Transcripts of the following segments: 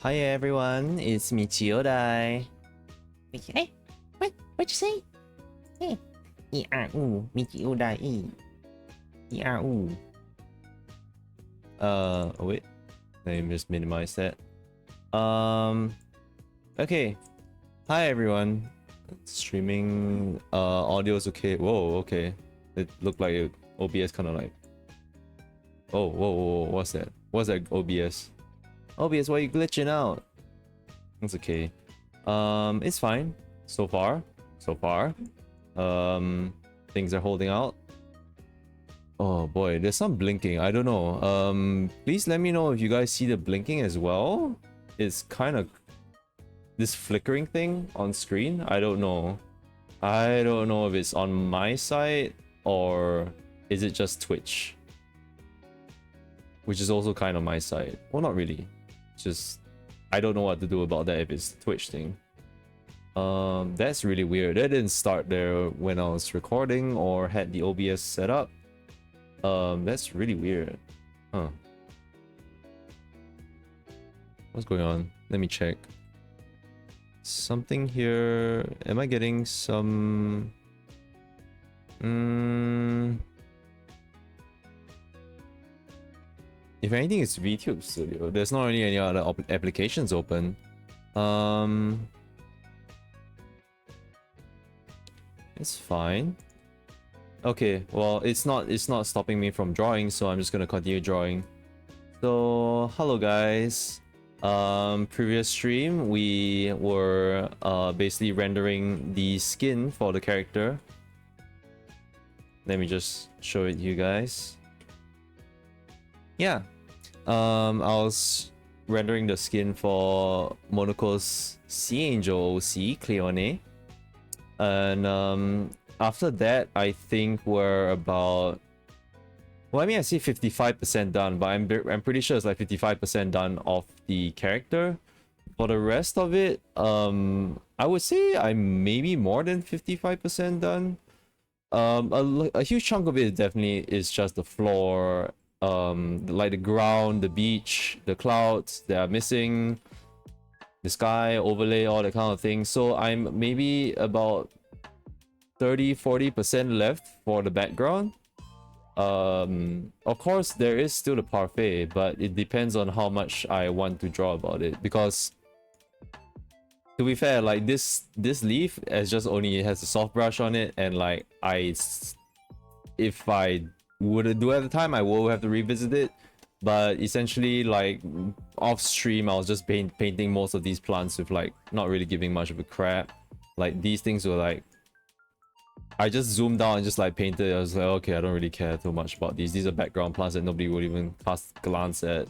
Hi everyone, it's Michiodai. Hey, what'd you say? Hey, Michiodai. Oh wait, let me just minimize that. Okay. Hi everyone. Streaming audio's okay. Whoa, okay. It looked like OBS kind of like. Oh, whoa, what's that? What's that OBS? OBS, why are you glitching out? It's okay. It's fine so far. Things are holding out. Oh boy, there's some blinking. I don't know. Please let me know if you guys see the blinking as well. It's kind of this flickering thing on screen. I don't know. I don't know if it's on my side or is it just Twitch, which is also kind of my side. Well, not really. Just I don't know what to do about that if it's the Twitch thing. That's really weird. That didn't start there when I was recording or had the OBS set up. That's really weird. Huh. What's going on? Let me check. Something here. Am I getting some... If anything, it's VTube Studio. There's not really any other applications open. It's fine. Okay, well, it's not stopping me from drawing, so I'm just gonna continue drawing. So, hello guys. Previous stream we were basically rendering the skin for the character. Let me just show it to you guys. Yeah. I was rendering the skin for Monaco's Sea Angel OC, Cleone. And after that, I think we're about... Well, I mean, I see 55% done, but I'm pretty sure it's like 55% done of the character. For the rest of it, I would say I'm maybe more than 55% done. A huge chunk of it definitely is just the floor, like the ground, the beach, the clouds that are missing, the sky overlay, all that kind of thing. So I'm maybe about 30-40% left for the background. Of course there is still the parfait, but it depends on how much I want to draw about it, because to be fair, like this leaf has a soft brush on it, and like if I would do it at the time, I will have to revisit it. But essentially, like off stream, I was just painting most of these plants with like not really giving much of a crap. Like these things were like, I just zoomed out and just like painted. I was like, okay, I don't really care too much about these. These are background plants that nobody would even cast glance at.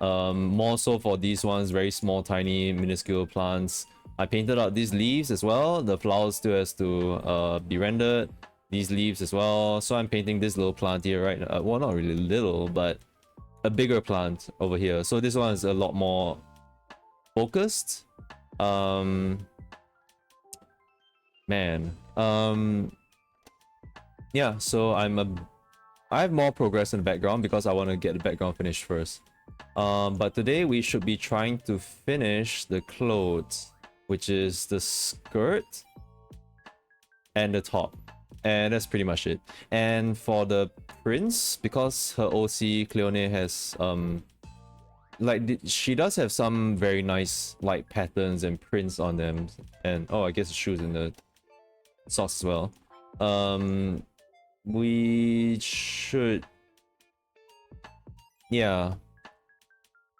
More so for these ones, very small, tiny, minuscule plants. I painted out these leaves as well. The flowers still has to be rendered. These leaves as well. So I'm painting this little plant here, right? Well, not really little, but a bigger plant over here. So this one is a lot more focused. Man. Yeah, so I have more progress in the background because I want to get the background finished first. But today we should be trying to finish the clothes, which is the skirt and the top. And that's pretty much it. And for the prints, because her OC Cleone has she does have some very nice like patterns and prints on them. And oh, I guess the shoes and the socks as well. We should, yeah,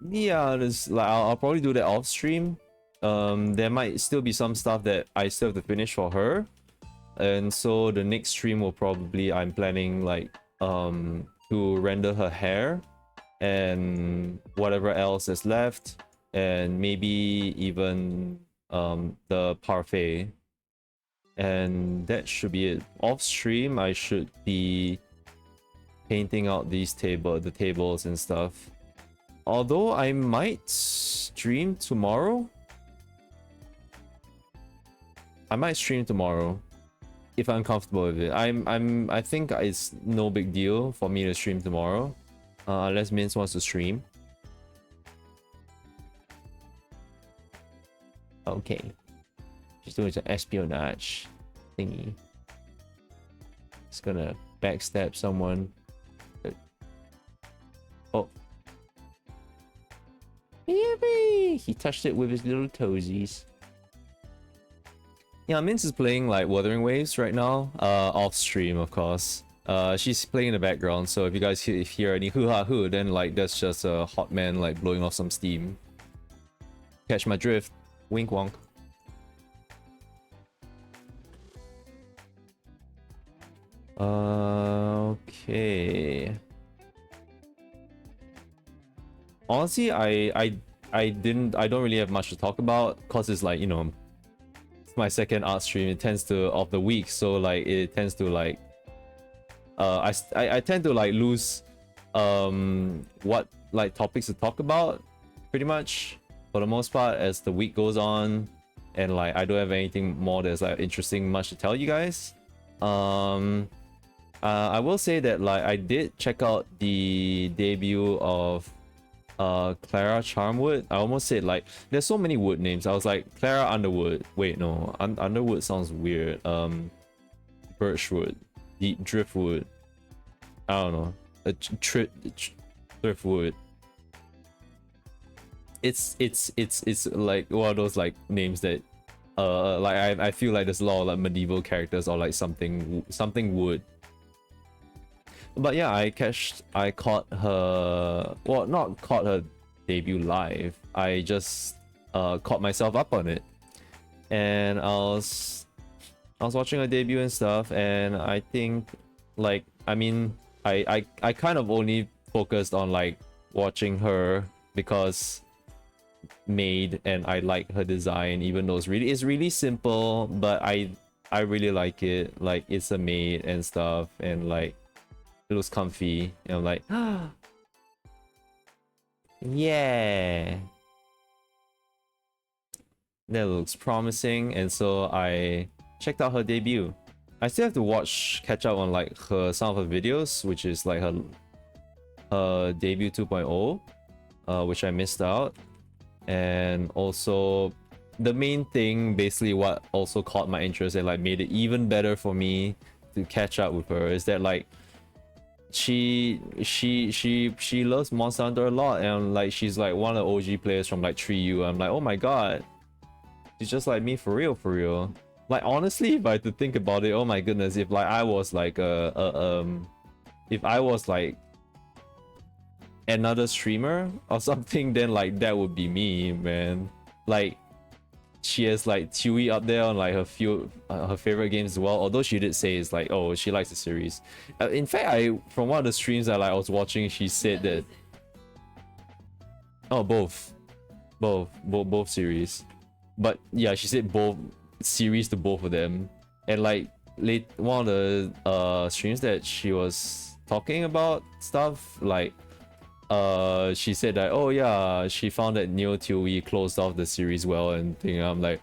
this like I'll probably do that off stream. There might still be some stuff that I still have to finish for her, and so the next stream will probably, I'm planning like to render her hair and whatever else is left, and maybe even the parfait. And that should be it. Off stream, I should be painting out the tables and stuff. Although I might stream tomorrow. If I'm comfortable with it. I think it's no big deal for me to stream tomorrow, unless Mince wants to stream. Okay. She's doing some espionage thingy. It's gonna backstab someone. Oh. Yippee! He touched it with his little toesies. Yeah, Minz is playing like Wuthering Waves right now. Off stream, of course. She's playing in the background, so if you guys hear any hoo-ha-hoo, then like that's just a hot man like blowing off some steam. Catch my drift. Wink wonk. Okay. Honestly, I don't really have much to talk about because it's like, you know, it's my second art stream. It tends to of the week, so like it tends to like I tend to like lose what like topics to talk about pretty much for the most part as the week goes on, and like I don't have anything more that's like interesting much to tell you guys. I will say that like I did check out the debut of Clara Charmwood. I almost said like there's so many wood names. I was like Clara Underwood. Wait, no, Underwood sounds weird. Birchwood, Deep Driftwood. I don't know. Driftwood. It's like one of those like names that like I feel like there's a lot of like medieval characters or like something wood. But yeah, I caught her, well, not caught her debut live. I just caught myself up on it, and I was watching her debut and stuff, and I think like I mean I kind of only focused on like watching her because made, and I like her design, even though it's really simple, but I really like it. Like it's a maid and stuff, and like it was comfy, and I'm like, yeah, that looks promising. And so I checked out her debut. I still have to catch up on like some of her videos, which is like her debut 2.0, which I missed out. And also the main thing, basically what also caught my interest and like made it even better for me to catch up with her, is that like she loves Monster Hunter a lot, and like she's like one of the OG players from like 3U. I'm like, oh my god, she's just like me for real. Like honestly, if I had to think about it, oh my goodness, if like I was like if I was like another streamer or something, then like that would be me, man. Like she has like Chewy up there on like her favorite games as well, although she did say it's like, oh, she likes the series. In fact, from one of the streams that like I was watching, she said that both series, but yeah, she said both series to both of them. And like one of the streams that she was talking about stuff, like she said that, oh yeah, she found that Neo Tui closed off the series well, and thing. I'm like,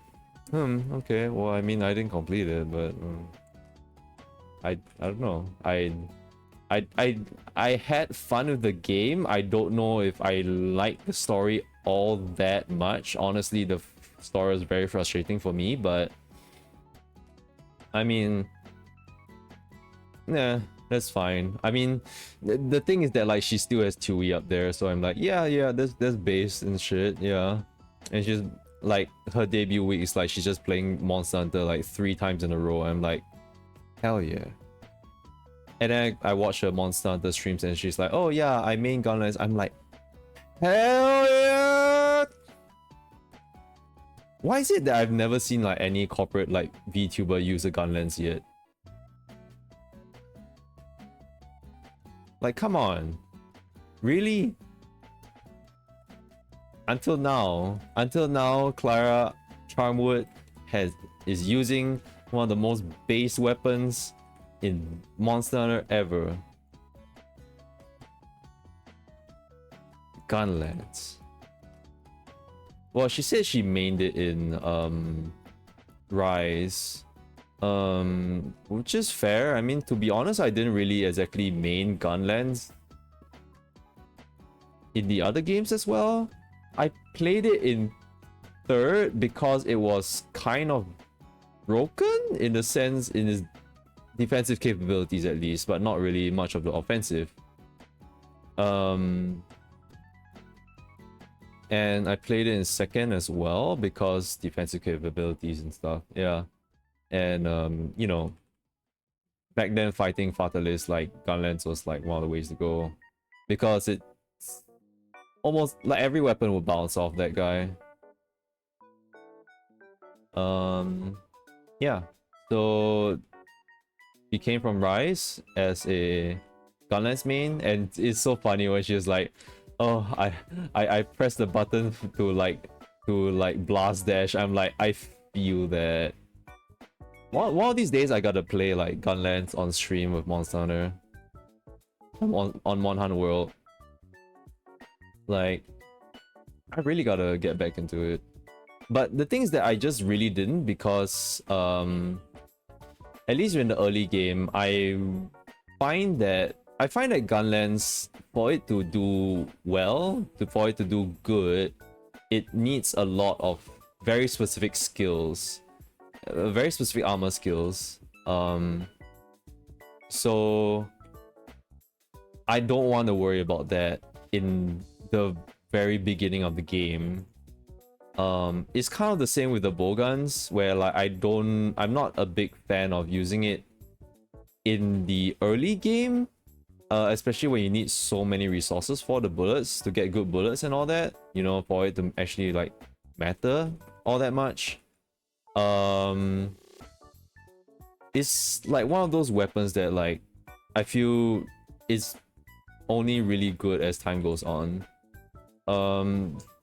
okay, well, I mean, I didn't complete it, but I don't know. I had fun with the game. I don't know if I like the story all that much. Honestly, the story is very frustrating for me, but I mean, yeah, that's fine. I mean, the thing is that like she still has Chewy up there, so I'm like, yeah, that's base and shit, yeah. And she's like, her debut week is like she's just playing Monster Hunter like 3 times in a row. I'm like, hell yeah. And then I watch her Monster Hunter streams, and she's like, oh yeah, I main Gunlands. I'm like, hell yeah. Why is it that I've never seen like any corporate like VTuber use a Gunlands yet? Like, come on. Really? Until now, Clara Charmwood is using one of the most base weapons in Monster Hunter ever. Gunlands. Well, she said she mained it in Rise. Which is fair. I mean, to be honest, I didn't really exactly main Gunlands in the other games as well. I played it in third because it was kind of broken in the sense in its defensive capabilities at least, but not really much of the offensive. And I played it in second as well because defensive capabilities and stuff. Yeah. And you know, back then fighting Fatalists like Gunlance was like one of the ways to go because it's almost like every weapon would bounce off that guy. Yeah. So he came from Rise as a Gunlance main, and it's so funny when she was like, "Oh, I pressed the button to like blast dash." I'm like, I feel that. One of these days, I gotta play like Gunlance on stream with Monster Hunter on Monhan World. Like, I really gotta get back into it. But the thing is that I just really didn't because at least in the early game, I find that Gunlance, for it to do well, for it to do good, it needs a lot of very specific skills, very specific armor skills. So I don't want to worry about that in the very beginning of the game. It's kind of the same with the bowguns, where like I'm not a big fan of using it in the early game, especially when you need so many resources for the bullets to get good bullets and all that, you know, for it to actually like matter all that much. It's like one of those weapons that like I feel is only really good as time goes on.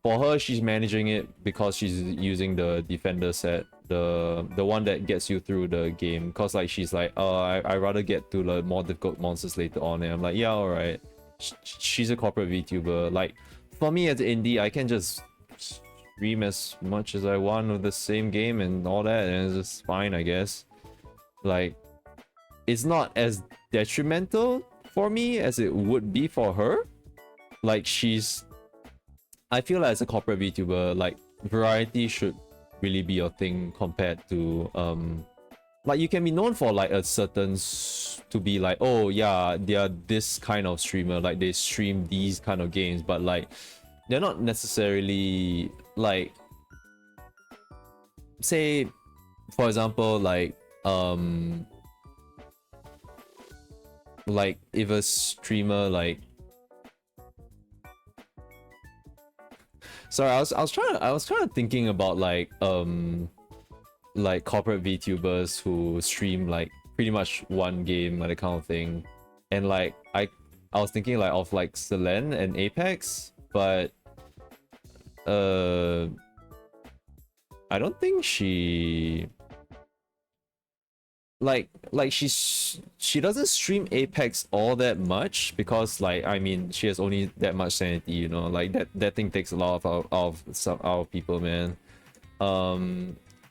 For her, she's managing it because she's using the defender set, the one that gets you through the game. Because like she's like, oh, I rather get to the more difficult monsters later on. And I'm like, yeah, alright. She's a corporate VTuber. Like for me as an indie, I can just stream as much as I want with the same game and all that, and it's just fine, I guess. Like, it's not as detrimental for me as it would be for her. Like I feel like as a corporate VTuber, like variety should really be your thing compared to like you can be known for like a certain to be like, oh yeah, they are this kind of streamer, like they stream these kind of games, but like they're not necessarily like, say for example, like if a streamer like, sorry, I was trying to thinking about like corporate VTubers who stream like pretty much one game, like that kind of thing, and like I was thinking like of like Selene and Apex, but I don't think she she doesn't stream Apex all that much because like I mean she has only that much sanity, you know, like that thing takes a lot of some our people, man.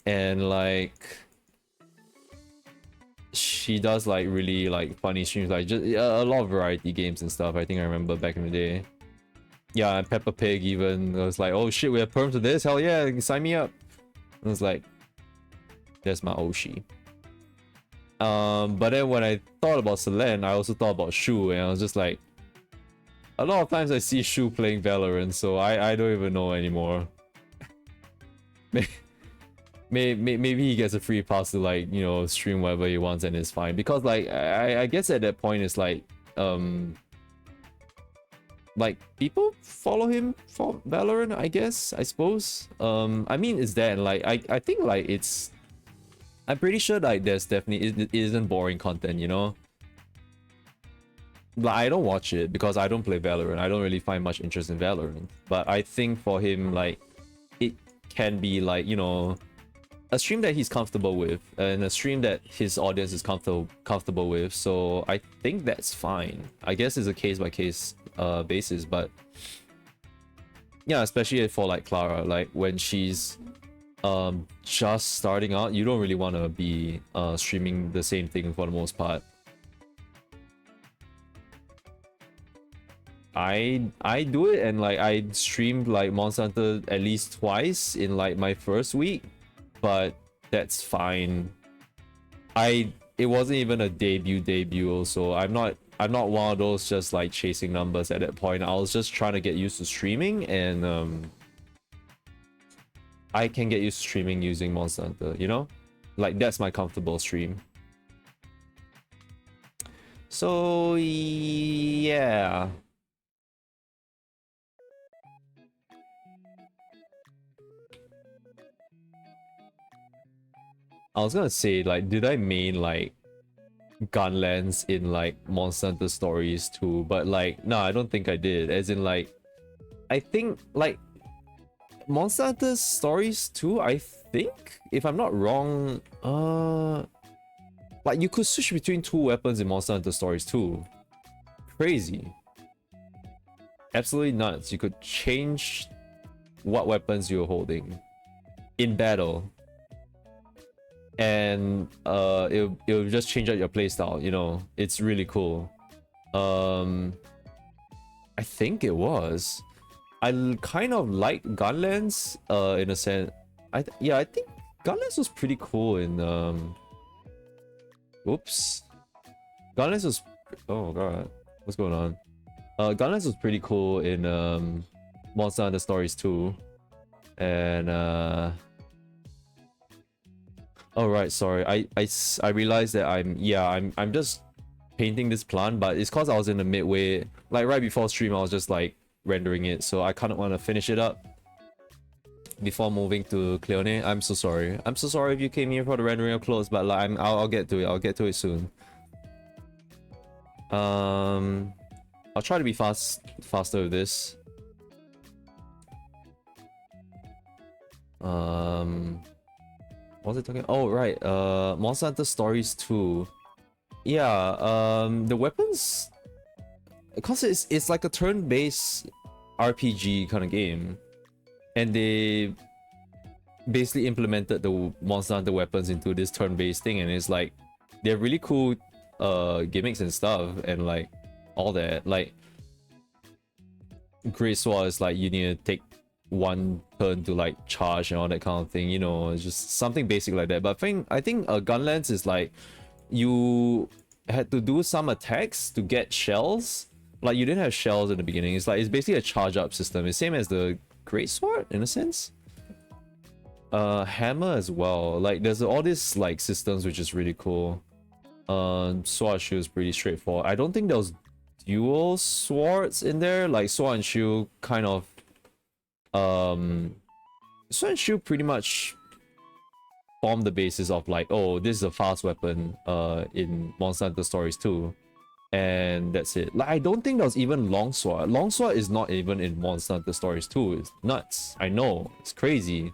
And like she does like really like funny streams, like just a lot of variety games and stuff. I think I remember back in the day. Yeah, and Peppa Pig even was like, oh shit, we have perms to this, hell yeah, sign me up. And I was like, there's my Oshi. But then when I thought about Selene, I also thought about Shu, and I was just like, a lot of times I see Shu playing Valorant, so I don't even know anymore. Maybe he gets a free pass to like, you know, stream whatever he wants and it's fine. Because like I guess at that point it's like people follow him for Valorant, I guess, I suppose. I mean it's that, and like I think like it's, I'm pretty sure like there's definitely it isn't boring content, you know. Like I don't watch it because I don't play Valorant. I don't really find much interest in Valorant. But I think for him, like it can be like, you know, a stream that he's comfortable with and a stream that his audience is comfortable with. So I think that's fine. I guess it's a case by case basis, but yeah, especially for like Clara, like when she's just starting out, you don't really want to be streaming the same thing for the most part. I do it, and like I streamed like Monster Hunter at least twice in like my first week, but that's fine. It wasn't even a debut also. I'm not one of those just like chasing numbers at that point. I was just trying to get used to streaming, and I can get used to streaming using Monster Hunter, you know? Like that's my comfortable stream. So yeah. I was gonna say, like, did I main like Gunlands in like Monster Hunter Stories too? But like, no, I don't think I did. As in, like, I think like Monster Hunter Stories 2, I think, if I'm not wrong, like you could switch between 2 weapons in Monster Hunter Stories 2. Crazy. Absolutely nuts. You could change what weapons you're holding in battle. And it'll just change out your playstyle, you know. It's really cool. I think it was. I kind of like Gunlands in a sense. I think Gunlands was pretty cool in oops. Gunlands was, oh god, what's going on? Gunlands was pretty cool in Monster Hunter Stories 2. And oh right, sorry. I realized that I'm just painting this plant, but it's cause I was in the midway, like right before stream. I was just like rendering it, so I kind of want to finish it up before moving to Cleone. I'm so sorry. I'm so sorry if you came here for the rendering of clothes, but like I'll get to it. I'll get to it soon. I'll try to be faster with this. What was it talking? Oh right, Monster Hunter Stories 2. Yeah, the weapons, because it's like a turn-based RPG kind of game, and they basically implemented the Monster Hunter weapons into this turn-based thing, and it's like they're really cool gimmicks and stuff, and like all that. Like Great Sword is like you need to take one turn to like charge and all that kind of thing, you know. It's just something basic like that. But I think Gunlands is like you had to do some attacks to get shells. Like you didn't have shells in the beginning. It's basically a charge up system. It's same as the Great Sword in a sense. Hammer as well. Like there's all these like systems which is really cool. Sword and Shield is pretty straightforward. I don't think there was dual swords in there. Like Sword and Shield kind of Sword and Shield pretty much form the basis of like, oh, this is a fast weapon in Monster Hunter Stories 2, and that's it. Like I don't think there was even Longsword. Longsword is not even in Monster Hunter Stories 2. It's nuts. I know, it's crazy.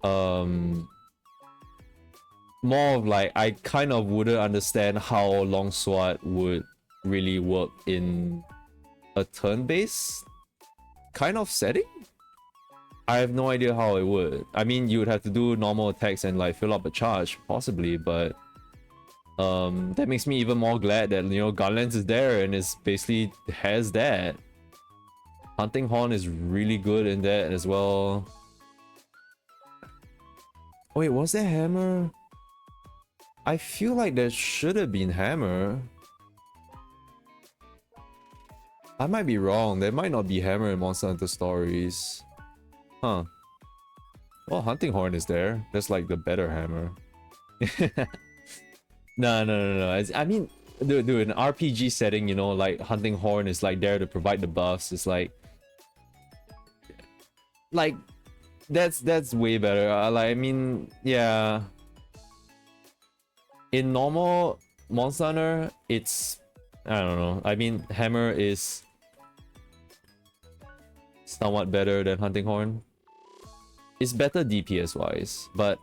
More of like, I kind of wouldn't understand how Longsword would really work in a turn-based kind of setting. I have no idea how it would. I mean, you would have to do normal attacks and like fill up a charge, possibly, but that makes me even more glad that, you know, Gunlands is there and it's basically has that. Hunting Horn is really good in that as well. Oh, wait, was there Hammer? I feel like there should have been Hammer. I might be wrong. There might not be Hammer in Monster Hunter Stories. Huh. Well, Hunting Horn is there. That's like the better Hammer. No. I mean, dude, in an RPG setting, you know, like Hunting Horn is like there to provide the buffs. It's like that's way better. Like, I mean, yeah. In normal Monster Hunter, it's, I don't know. I mean, Hammer is somewhat better than Hunting Horn. It's better DPS wise, but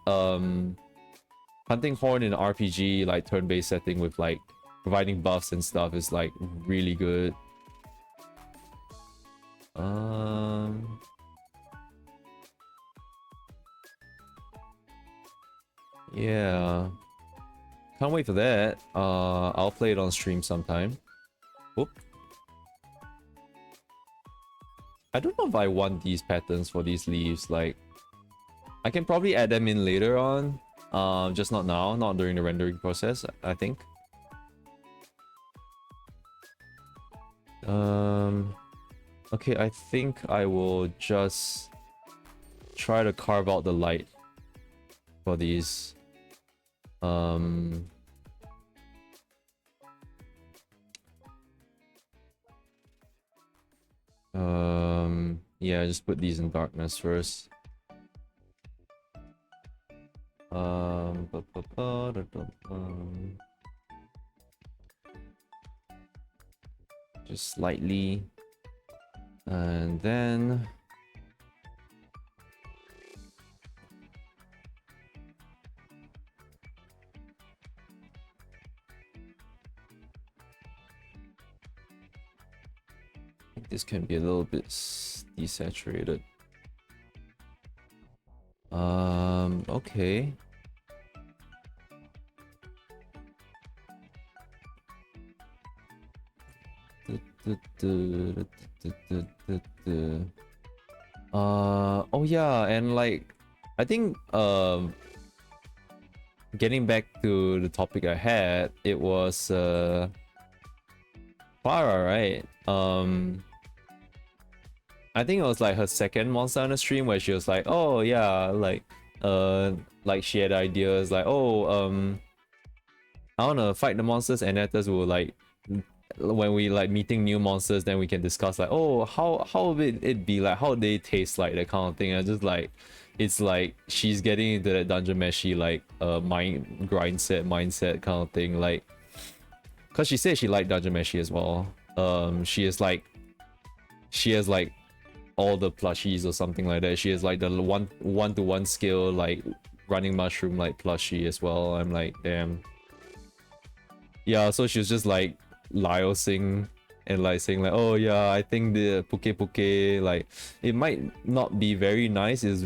Hunting Horn in an RPG like turn-based setting with like providing buffs and stuff is like really good. Yeah. Can't wait for that. I'll play it on stream sometime. Whoop. I don't know if I want these patterns for these leaves. Like, I can probably add them in later on. Just not now, not during the rendering process, I think. Okay, I think I will just try to carve out the light for these. Yeah, just put these in darkness first. Just slightly, and then I think this can be a little bit desaturated. Okay. Oh yeah, and like I think getting back to the topic I had, it was Clara, right? I think it was like her second monster on the stream where she was like, oh yeah, like she had ideas like, oh I wanna fight the monsters, and Etas will like, when we like meeting new monsters, then we can discuss like, oh, how would it be like, how they taste like, that kind of thing. And just like, it's like she's getting into that dungeon meshy like mindset kind of thing, like, because she said she liked dungeon meshy as well. She has like all the plushies or something like that. She has like the one-to-one skill, like running mushroom like plushie as well. I'm like, damn. Yeah, so she was just like liosing and like saying like, oh yeah, I think the Puke like it might not be very nice. It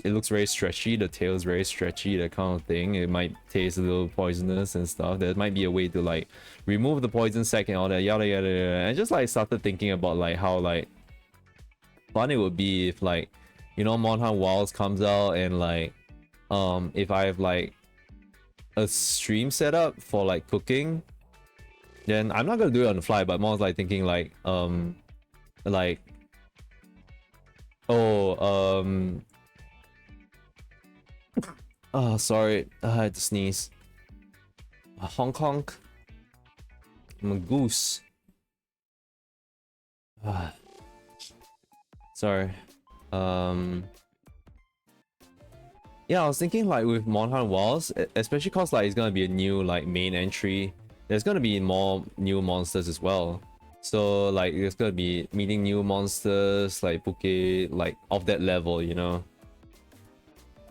looks very stretchy. The tail is very stretchy, that kind of thing. It might taste a little poisonous and stuff. There might be a way to like remove the poison sac and all that, yada yada yada. And I just like started thinking about like how like fun it would be if like, you know, Monhan Wilds comes out and like if I have like a stream set up for like cooking, then I'm not gonna do it on the fly, but more like thinking like like, oh oh sorry, I had to sneeze. Hong Kong, I'm a goose. Sorry. Yeah, I was thinking like with Monhan Walls, especially cause like it's gonna be a new like main entry. There's gonna be more new monsters as well. So like it's gonna be meeting new monsters like Puke, like of that level, you know.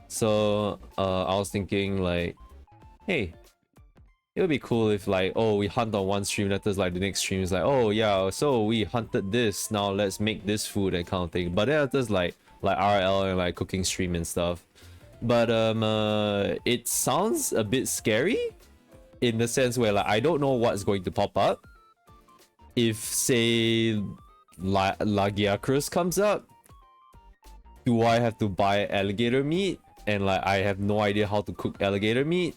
So I was thinking like, hey, it would be cool if like, oh, we hunt on one stream, that is like the next stream is like, oh yeah, so we hunted this, now let's make this food and kind of thing. But then there's like RL and like cooking stream and stuff. But it sounds a bit scary in the sense where like I don't know what's going to pop up. If say Lagiacrus comes up, do I have to buy alligator meat? And like I have no idea how to cook alligator meat.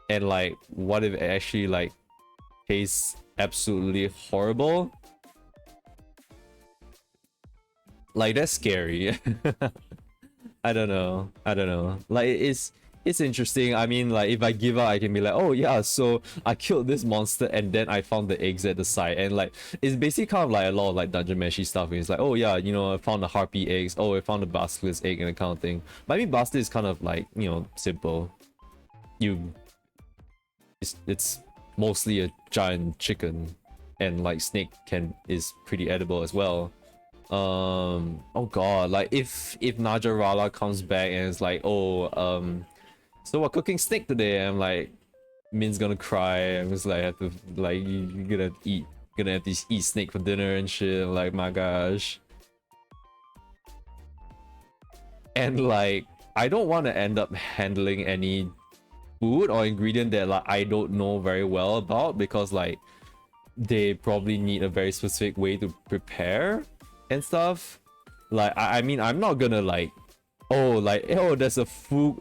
And like, what if it actually like tastes absolutely horrible? Like that's scary. I don't know. Like it's interesting. I mean, like if I give up, I can be like, oh yeah, so I killed this monster and then I found the eggs at the site, and like it's basically kind of like a lot of like dungeon meshy stuff. And it's like, oh yeah, you know, I found the harpy eggs. Oh, I found the basilisk egg and that kind of thing. But I mean, basilisk is kind of like, you know, simple. It's mostly a giant chicken, and like snake is pretty edible as well. Oh god, like if Najarala comes back and it's like, oh so we're cooking snake today, I'm like, Min's gonna cry. I'm just like, have to like, you're gonna have to eat snake for dinner and shit. Like, my gosh. And like, I don't want to end up handling any food or ingredient that like I don't know very well about, because like they probably need a very specific way to prepare. and stuff. Like I mean, I'm not gonna like, oh, like, oh, there's a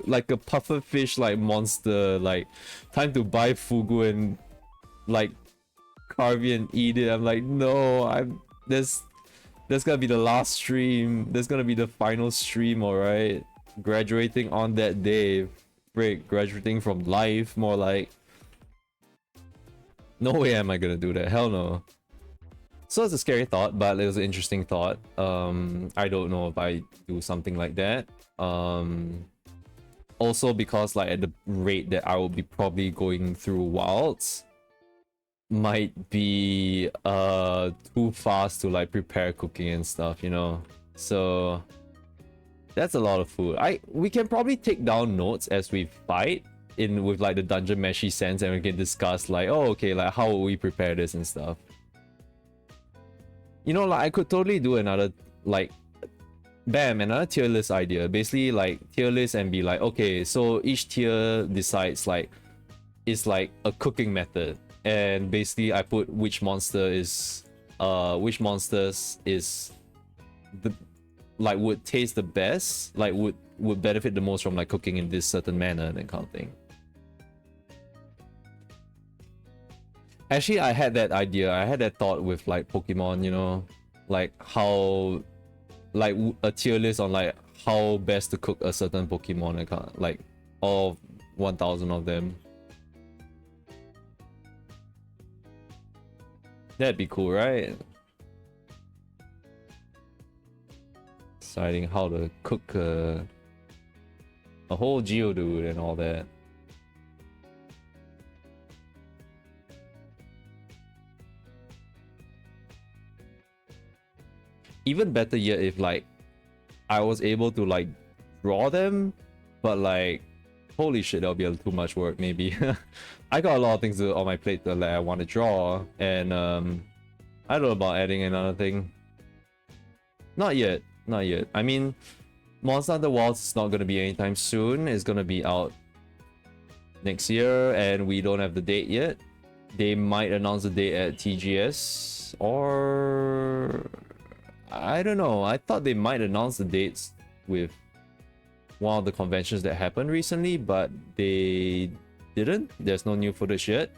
like a pufferfish like monster, like time to buy fugu and like carve it and eat it. I'm like, no, that's gonna be the last stream. That's gonna be the final stream, alright? Graduating on that day. Break, graduating from life, more like. No way am I gonna do that. Hell no. So it's a scary thought, but it was an interesting thought. I don't know if I do something like that. Also because like at the rate that I will be probably going through wilds might be too fast to like prepare cooking and stuff, you know. So that's a lot of food. We can probably take down notes as we fight in with like the dungeon meshy sense, and we can discuss like, oh, okay, like how will we prepare this and stuff. You know, like I could totally do another like another tier list idea. Basically like tier list and be like, okay, so each tier decides like it's like a cooking method, and basically I put which monsters is the like would taste the best, like would benefit the most from like cooking in this certain manner and that kind of thing. Actually, I had that idea. I had that thought with like Pokemon, you know, like how like a tier list on like how best to cook a certain Pokemon, like all 1000 of them. That'd be cool, right? Deciding how to cook a whole Geodude and all that. Even better yet if like I was able to like draw them, but like holy shit, that'll be too much work maybe. I got a lot of things on my plate that like, I want to draw, and I don't know about adding another thing. Not yet. I mean, Monster Hunter Wilds is not gonna be anytime soon. It's gonna be out next year, and we don't have the date yet. They might announce the date at TGS, or I don't know. I thought they might announce the dates with one of the conventions that happened recently, but they didn't. There's no new footage yet.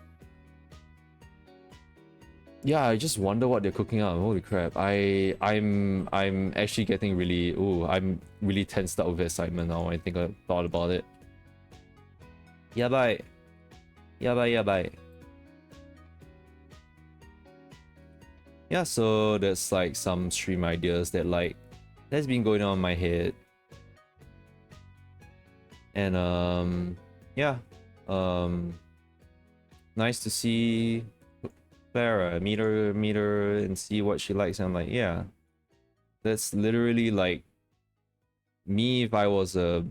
Yeah, I just wonder what they're cooking up. Holy crap. I'm actually getting really I'm really tensed up with excitement now. I think I thought about it. Yabai. Yeah, so there's like some stream ideas that like that's been going on in my head. And yeah. Nice to see Clara, meet her and see what she likes. And I'm like, yeah. That's literally like me if I was a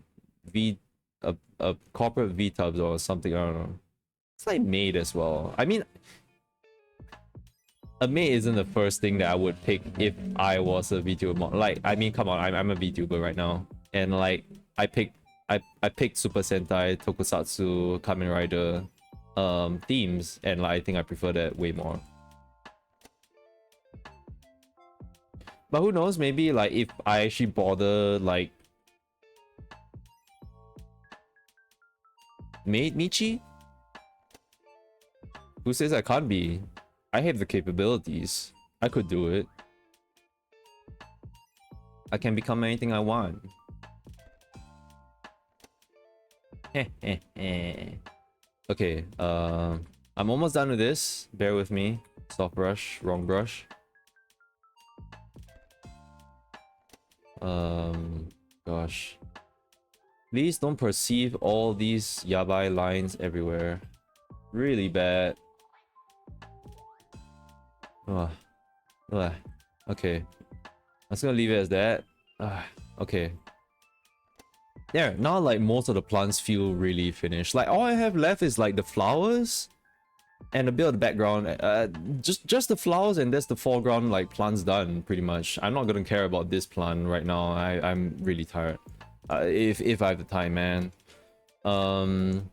corporate VTubs or something, I don't know. It's like maid as well. I mean, a maid isn't the first thing that I would pick if I was a VTuber. Like, I mean, come on, I'm a VTuber right now, and like I picked Super Sentai, Tokusatsu, Kamen Rider themes, and like I think I prefer that way more. But who knows, maybe like if I actually bother like maid Michi? Who says I can't be? I have the capabilities. I could do it. I can become anything I want. Okay, I'm almost done with this. Bear with me. Soft brush, wrong brush. Gosh. Please don't perceive all these yabai lines everywhere. Really bad. Okay. I'm just gonna leave it as that. Okay. There, now like most of the plants feel really finished. Like all I have left is like the flowers and a bit of the background. Just the flowers, and that's the foreground like plants done pretty much. I'm not gonna care about this plant right now. I'm really tired. If I have the time, man. Then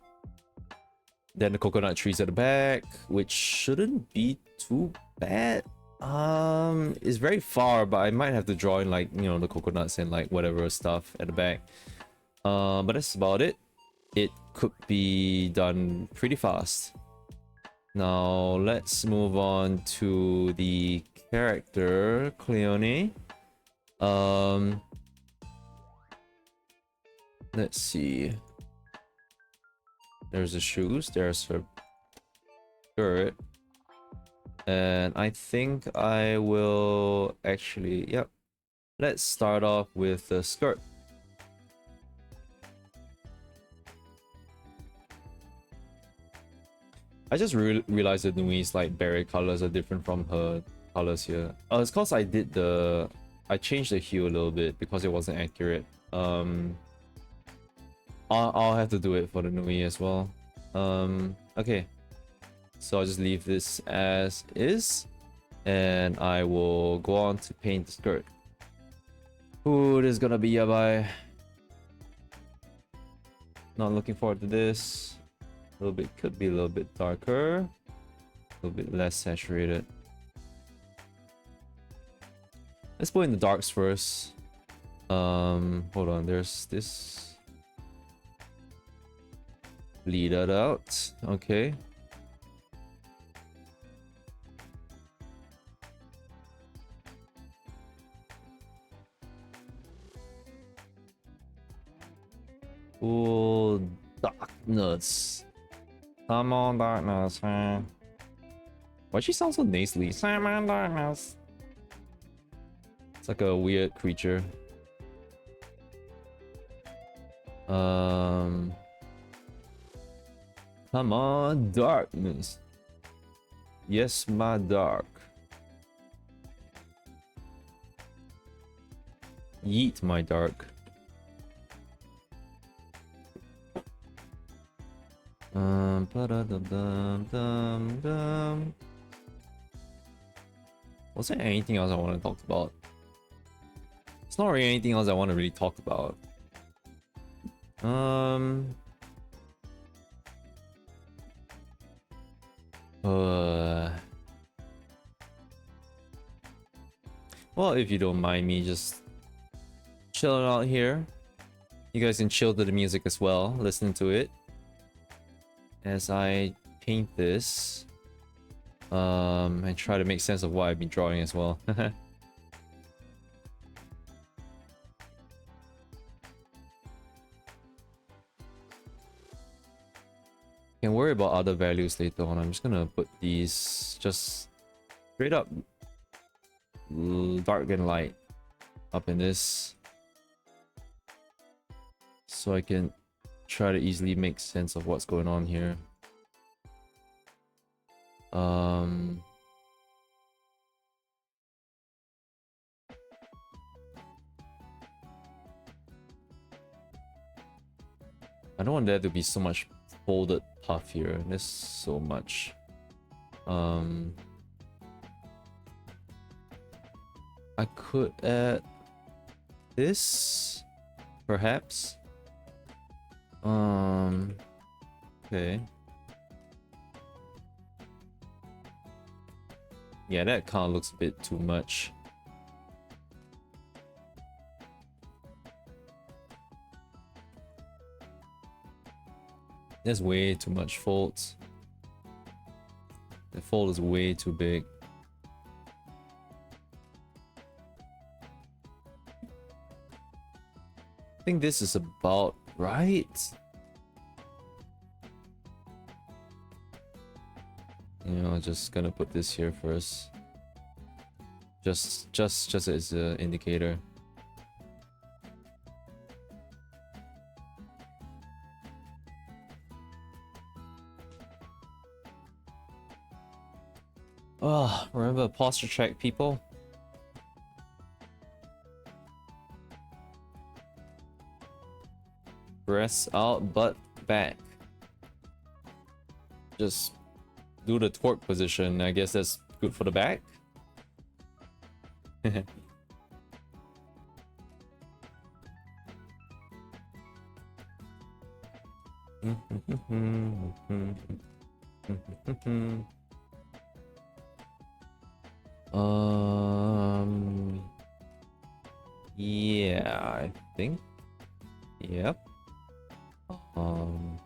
the coconut trees at the back, which shouldn't be too bad. It's very far, but I might have to draw in like, you know, the coconuts and like whatever stuff at the back. But that's about it. It could be done pretty fast. Now let's move on to the character Cleone. Let's see. There's the shoes, there's her skirt. And I think I will actually, yep. Let's start off with the skirt. I just realized that Nui's like berry colors are different from her colors here. It's cause I changed the hue a little bit because it wasn't accurate. I'll have to do it for the Nui as well. Okay. So I'll just leave this as is. And I will go on to paint the skirt. Ooh, this is gonna be yabai. Not looking forward to this. A little bit, could be a little bit darker. A little bit less saturated. Let's put in the darks first. Hold on, there's this. Bleed that out. Okay. Ooh, darkness. Come on, darkness, huh? Why she sound so nasally? Come on, darkness. It's like a weird creature. Come on, darkness. Yes, my dark. Yeet, my dark. Was there anything else I want to talk about? It's not really anything else I want to really talk about. Well, if you don't mind me just chilling out here, you guys can chill to the music as well, listen to it as I paint this, and try to make sense of what I've been drawing as well. Can worry about other values later on. I'm just gonna put these just straight up dark and light up in this, so I can try to easily make sense of what's going on here. I don't want there to be so much folded puff here. There's so much. I could add this, perhaps. Okay. Yeah, that kind of looks a bit too much. There's way too much folds. The fold is way too big. I think this is about right. You know, just gonna put this here first. Just as an indicator. Oh, remember posture check, people? Press out, butt back. Just do the torque position. I guess that's good for the back. Um. Yeah, I think. Yep. Um.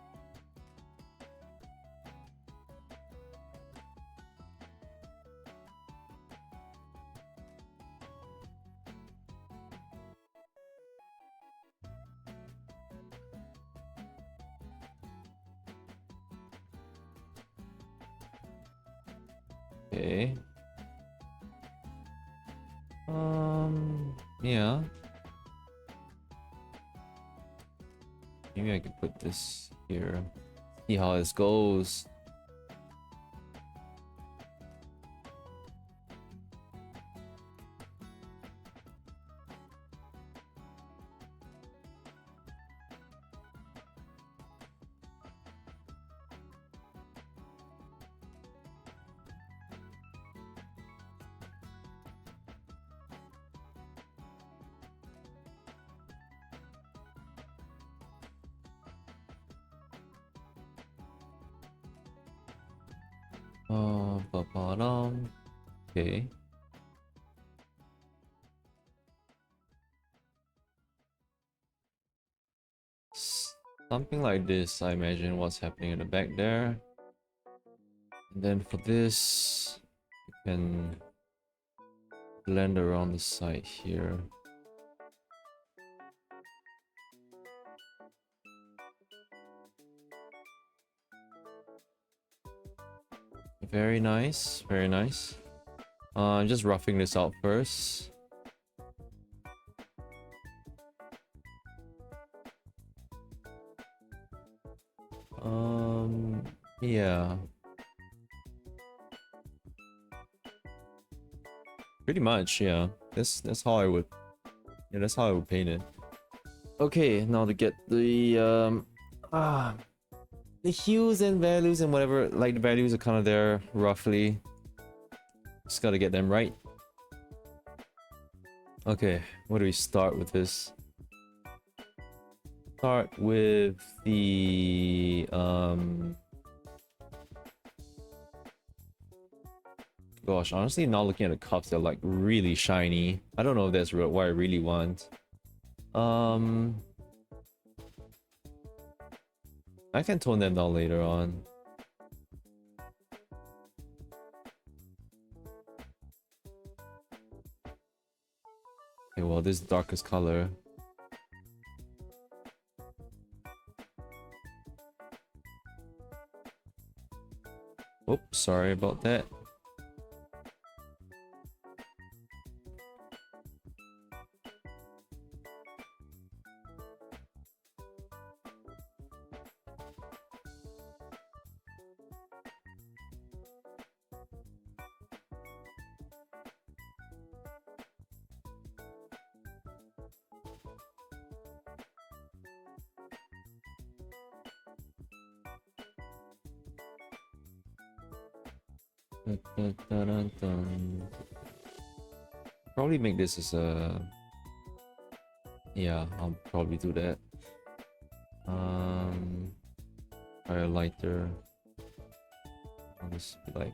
Okay. Yeah. Maybe I could put this here. See how this goes. Ba-ba-dum. Okay. Something like this, I imagine what's happening in the back there. And then for this, you can blend around the side here. Very nice, very nice. I'm just roughing this out first. Yeah. Pretty much, yeah. That's how I would, yeah, that's how I would paint it. Okay, now to get the hues and values and whatever, like the values are kind of there roughly. Just gotta get them right. Okay, where do we start with this? Start with the gosh, honestly, not looking at the cups, they're like really shiny. I don't know if that's what I really want. I can tone them down later on. Okay, well, this darkest color. Oops, sorry about that. Dun, dun, dun, dun. Probably make this as a... Yeah, I'll probably do that. Fire lighter. I'll just be like...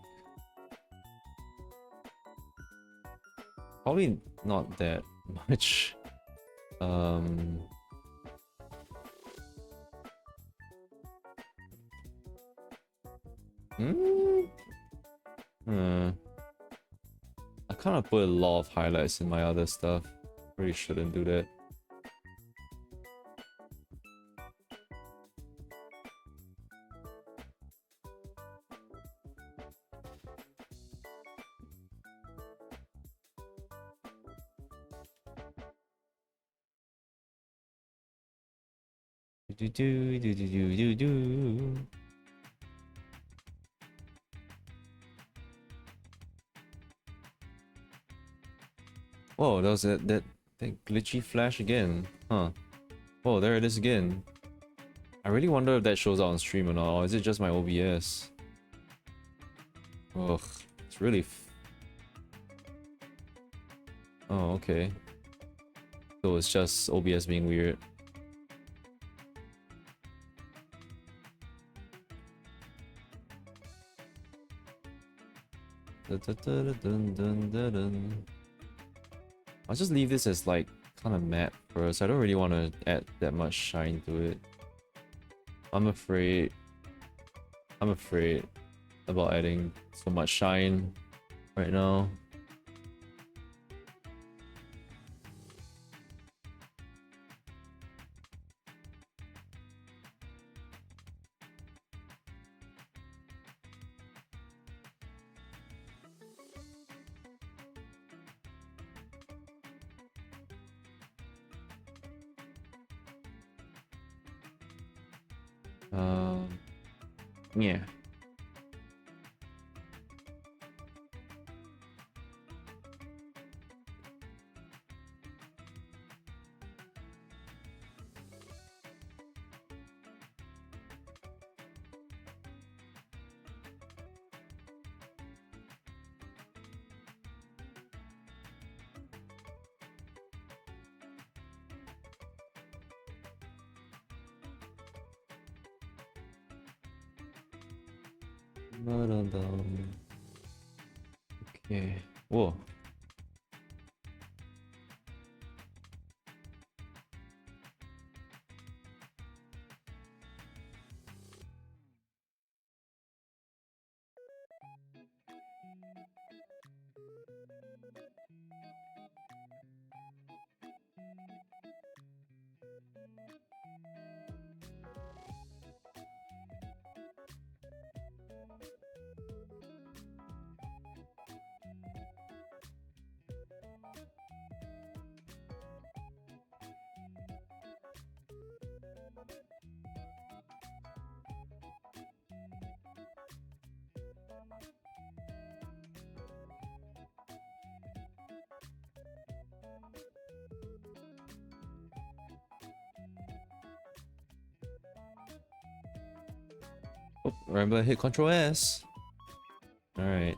Probably not that much. I kind of put a lot of highlights in my other stuff. Really shouldn't do that. Do do do do do do do. Whoa, that was that glitchy flash again, huh? Whoa, there it is again. I really wonder if that shows out on stream or not, or is it just my OBS? Ugh, it's really. Oh, okay. So it's just OBS being weird. I'll just leave this as like kind of matte first. I don't really want to add that much shine to it. I'm afraid about adding so much shine right now. Yeah. Okay. Whoa. Oh, remember to hit Control S. Alright.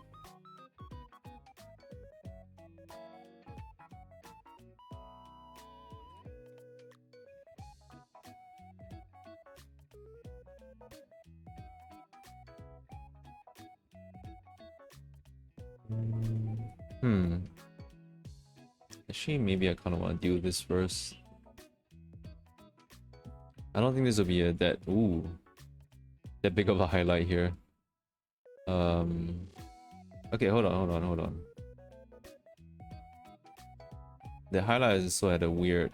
Actually, maybe I kind of want to do this first. I don't think this will be that big of a highlight here. Okay, hold on. The highlight is so at a weird,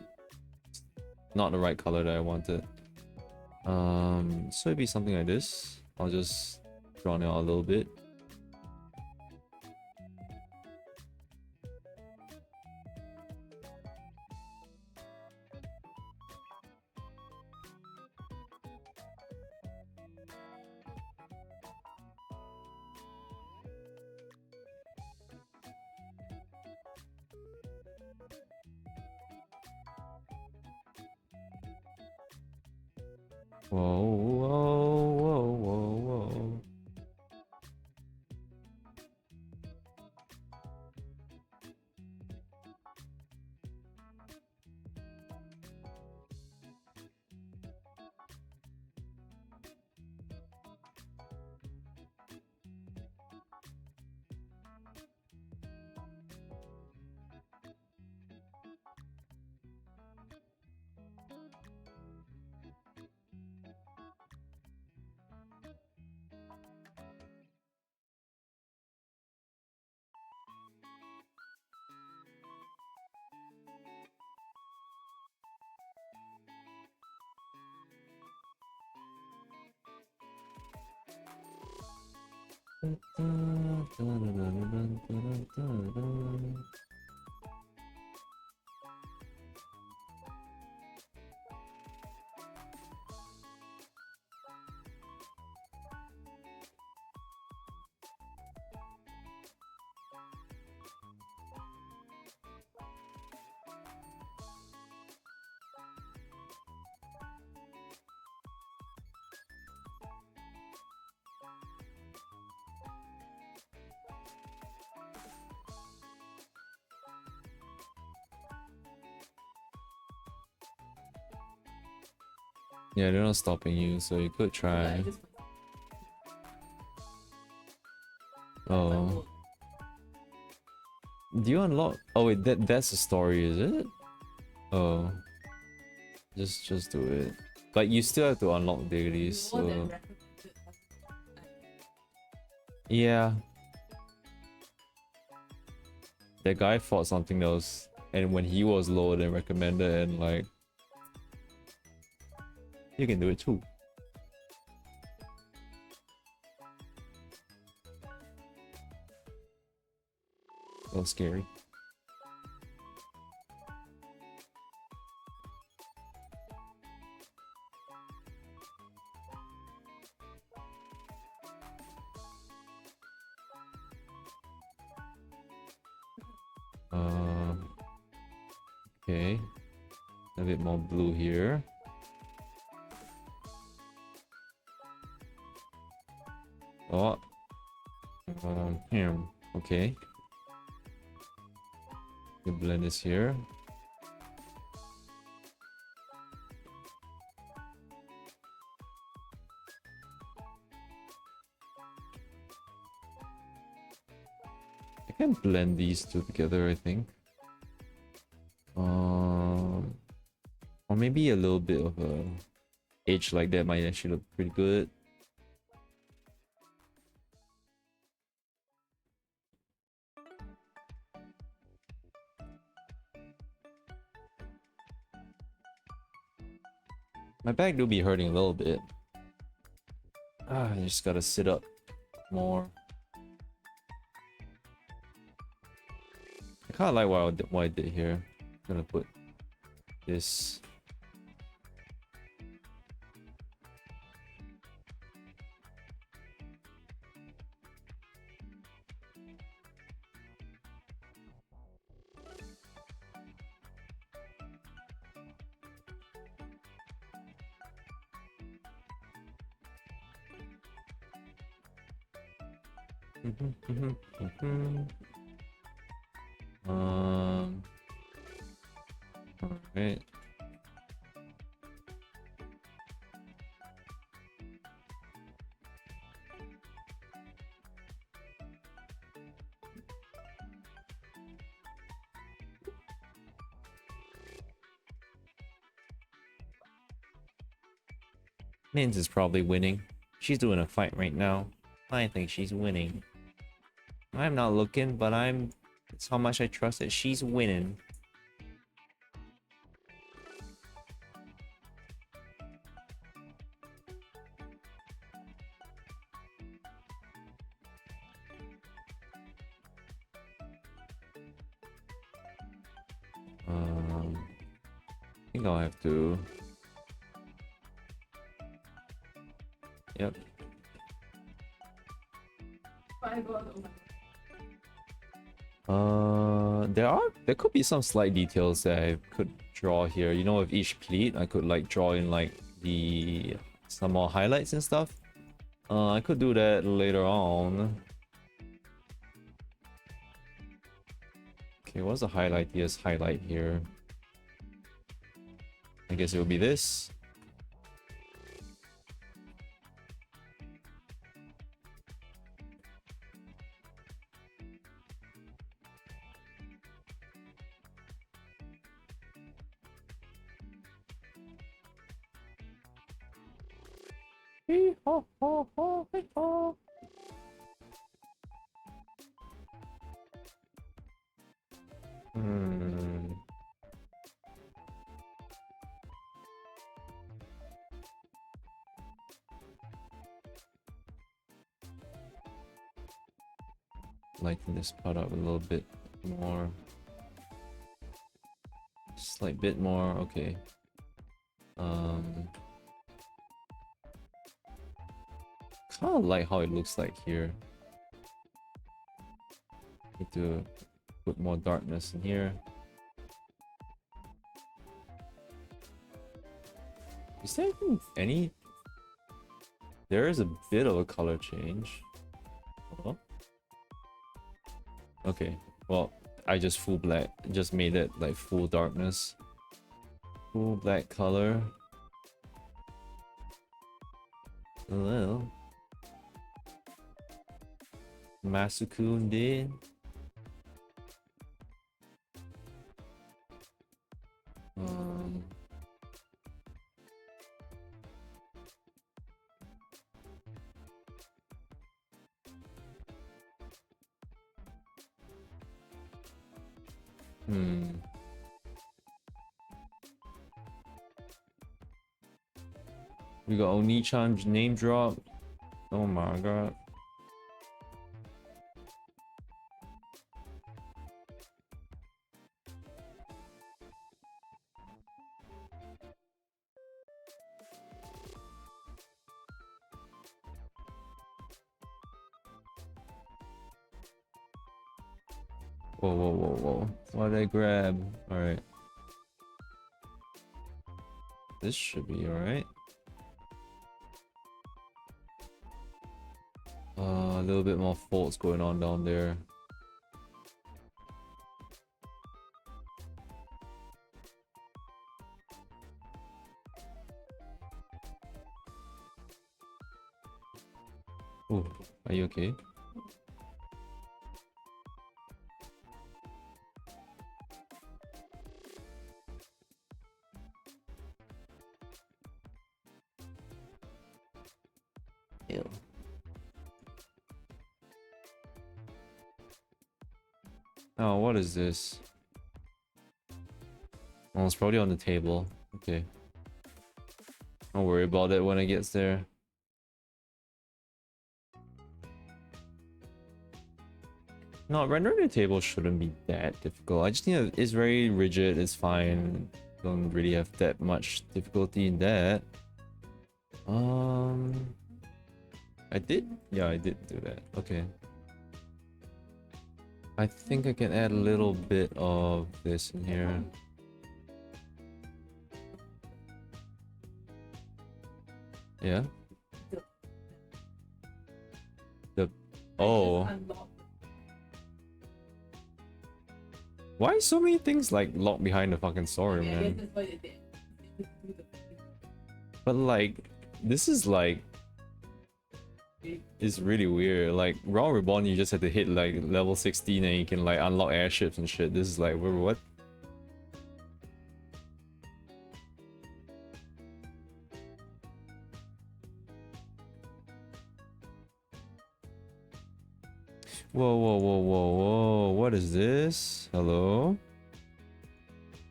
not the right color that I wanted. So it'd be something like this. I'll just draw it out a little bit. Whoa. Yeah, they're not stopping you, so you could try. Oh. Do you unlock? Oh wait, that's the story, is it? Oh, just do it. But you still have to unlock dailies. So yeah, that guy fought something else, and when he was lower than recommended, and like you can do it too. A little scary. Okay, a bit more blue here. Oh, here. Okay. You blend this here. I can blend these two together, I think. Or maybe a little bit of a edge like that might actually look pretty good. My back do be hurting a little bit. I just gotta sit up more. I kinda like what I did here. I'm gonna put this. Alright. Mins is probably winning. She's doing a fight right now. I think she's winning. I'm not looking, but it's how much I trust that she's winning. I think I'll have to. Yep. There could be some slight details that I could draw here. You know, with each pleat, I could like draw in like some more highlights and stuff. I could do that later on. Okay, what's the highlightiest highlight here? I guess it will be this. Lighten this part up a little bit more. Slight bit more, okay. Kind of like how it looks like here. Need to put more darkness in here. Is there even any? There is a bit of a color change. Oh. Okay, well, I just full black, just made it like full darkness. Full black color. Well, Masukun did. Hmm. We got Oni-chan name drop. Oh my god. Whoa, whoa, whoa, whoa. What did I grab? Alright. This should be alright. A little bit more faults going on down there. Oh, are you okay? Ew. Oh, what is this? Oh, it's probably on the table. Okay. Don't worry about it when it gets there. No, rendering the table shouldn't be that difficult. I just think it's very rigid, it's fine. Don't really have that much difficulty in that. I did? Yeah, I did do that. Okay. I think I can add a little bit of this in here. Yeah? Oh. Why so many things like locked behind the fucking story, man? But like, this is like, it's really weird. Like Raw Reborn, you just have to hit like level 16 and you can like unlock airships and shit. This is like, what? Whoa, whoa, whoa, whoa, whoa! What is this? Hello?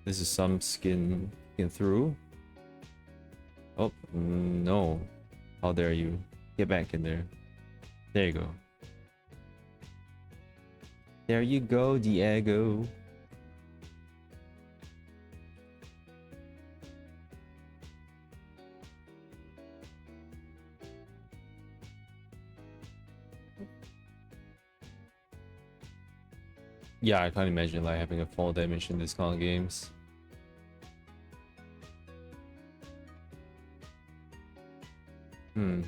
This is some skin through. Oh no! How dare you? Get back in there. There you go. There you go, Diego. Yeah, I can't imagine like having a fall damage in this kind of games. Hmm.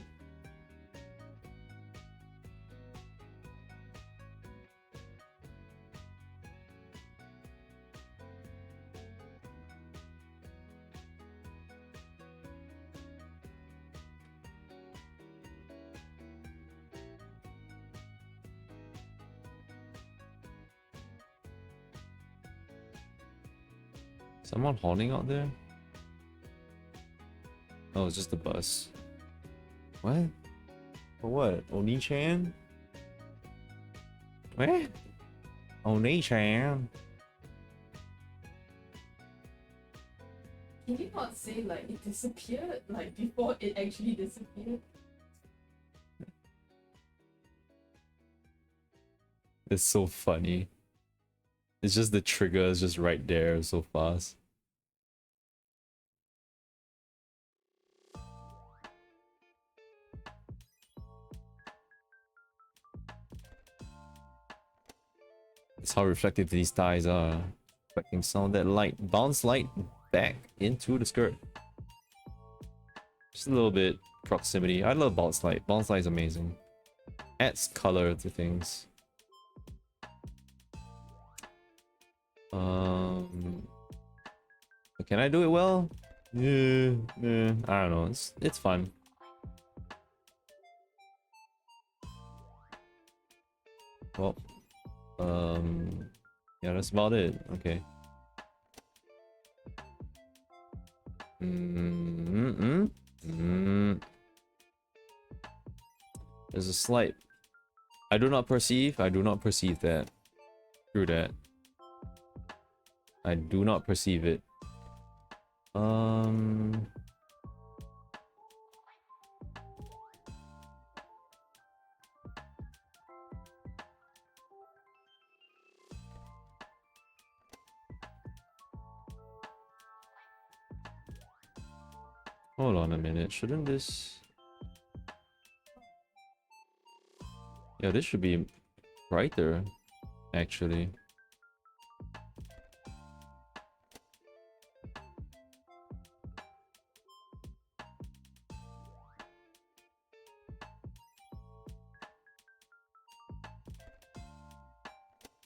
Someone holding out there? Oh, it's just a bus. What? For what? Oni-chan? What? Oni-chan? Can you not say like it disappeared like before it actually disappeared? It's so funny. It's just the trigger is just right there so fast. It's how reflective these ties are. Reflecting some of that light. Bounce light back into the skirt. Just a little bit proximity. I love bounce light. Bounce light is amazing. Adds color to things. Can I do it well? Yeah, I don't know. It's fun. Well, yeah, that's about it. Okay. There's a slight. I do not perceive that. Through that. I do not perceive it. Hold on a minute. Shouldn't this... Yeah, this should be brighter, actually.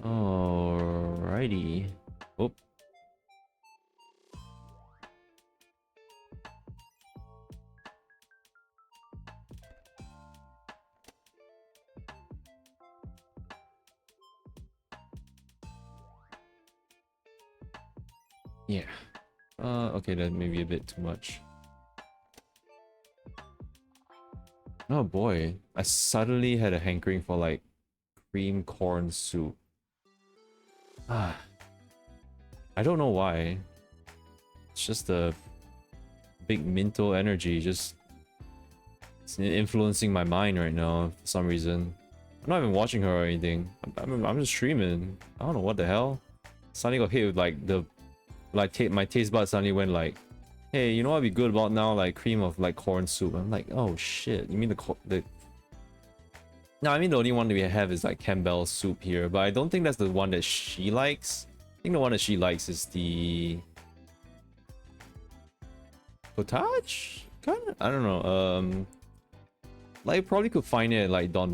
Alrighty. Oh. Yeah. Okay, that may be a bit too much. Oh boy, I suddenly had a hankering for like cream corn soup. Ah, I don't know why. It's just a big Minto energy just it's influencing my mind right now for some reason. I'm not even watching her or anything. I'm just streaming. I don't know what the hell. Suddenly got hit with like the my taste buds suddenly went like, hey, you know what'd be good about now? Like cream of like corn soup. I'm like, oh shit. You mean the No, I mean the only one that we have is like Campbell's soup here, but I don't think that's the one that she likes. I think the one that she likes is the potage? Kinda? I don't know. Like probably could find it at like Don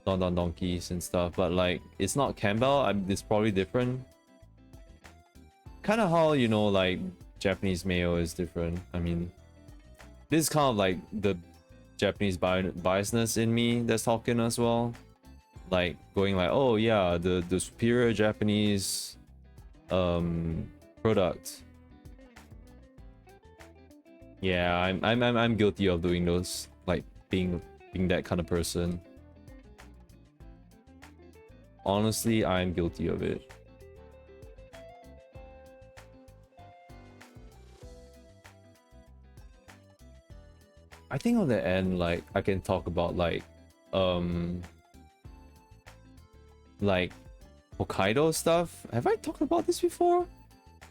Donkeys and stuff, but like it's not Campbell. It's probably different. Kind of how, you know, like Japanese mayo is different. I mean, this is kind of like the Japanese biasness in me that's talking as well. Like going like, oh yeah, the superior Japanese product. Yeah, I'm guilty of doing those, like being that kind of person. Honestly, I'm guilty of it. I think on the end, like I can talk about like Hokkaido stuff. Have I talked about this before?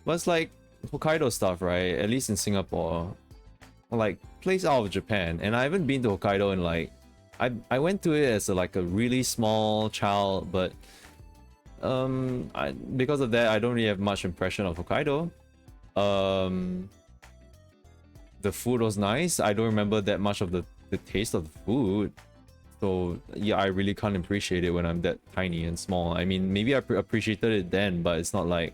But it's like Hokkaido stuff, right? At least in Singapore, like place out of Japan, and I haven't been to Hokkaido in like I went to it as like a really small child, but because of that I don't really have much impression of Hokkaido. The food was nice. I don't remember that much of the taste of the food. So yeah, I really can't appreciate it when I'm that tiny and small. I mean, maybe I appreciated it then, but it's not like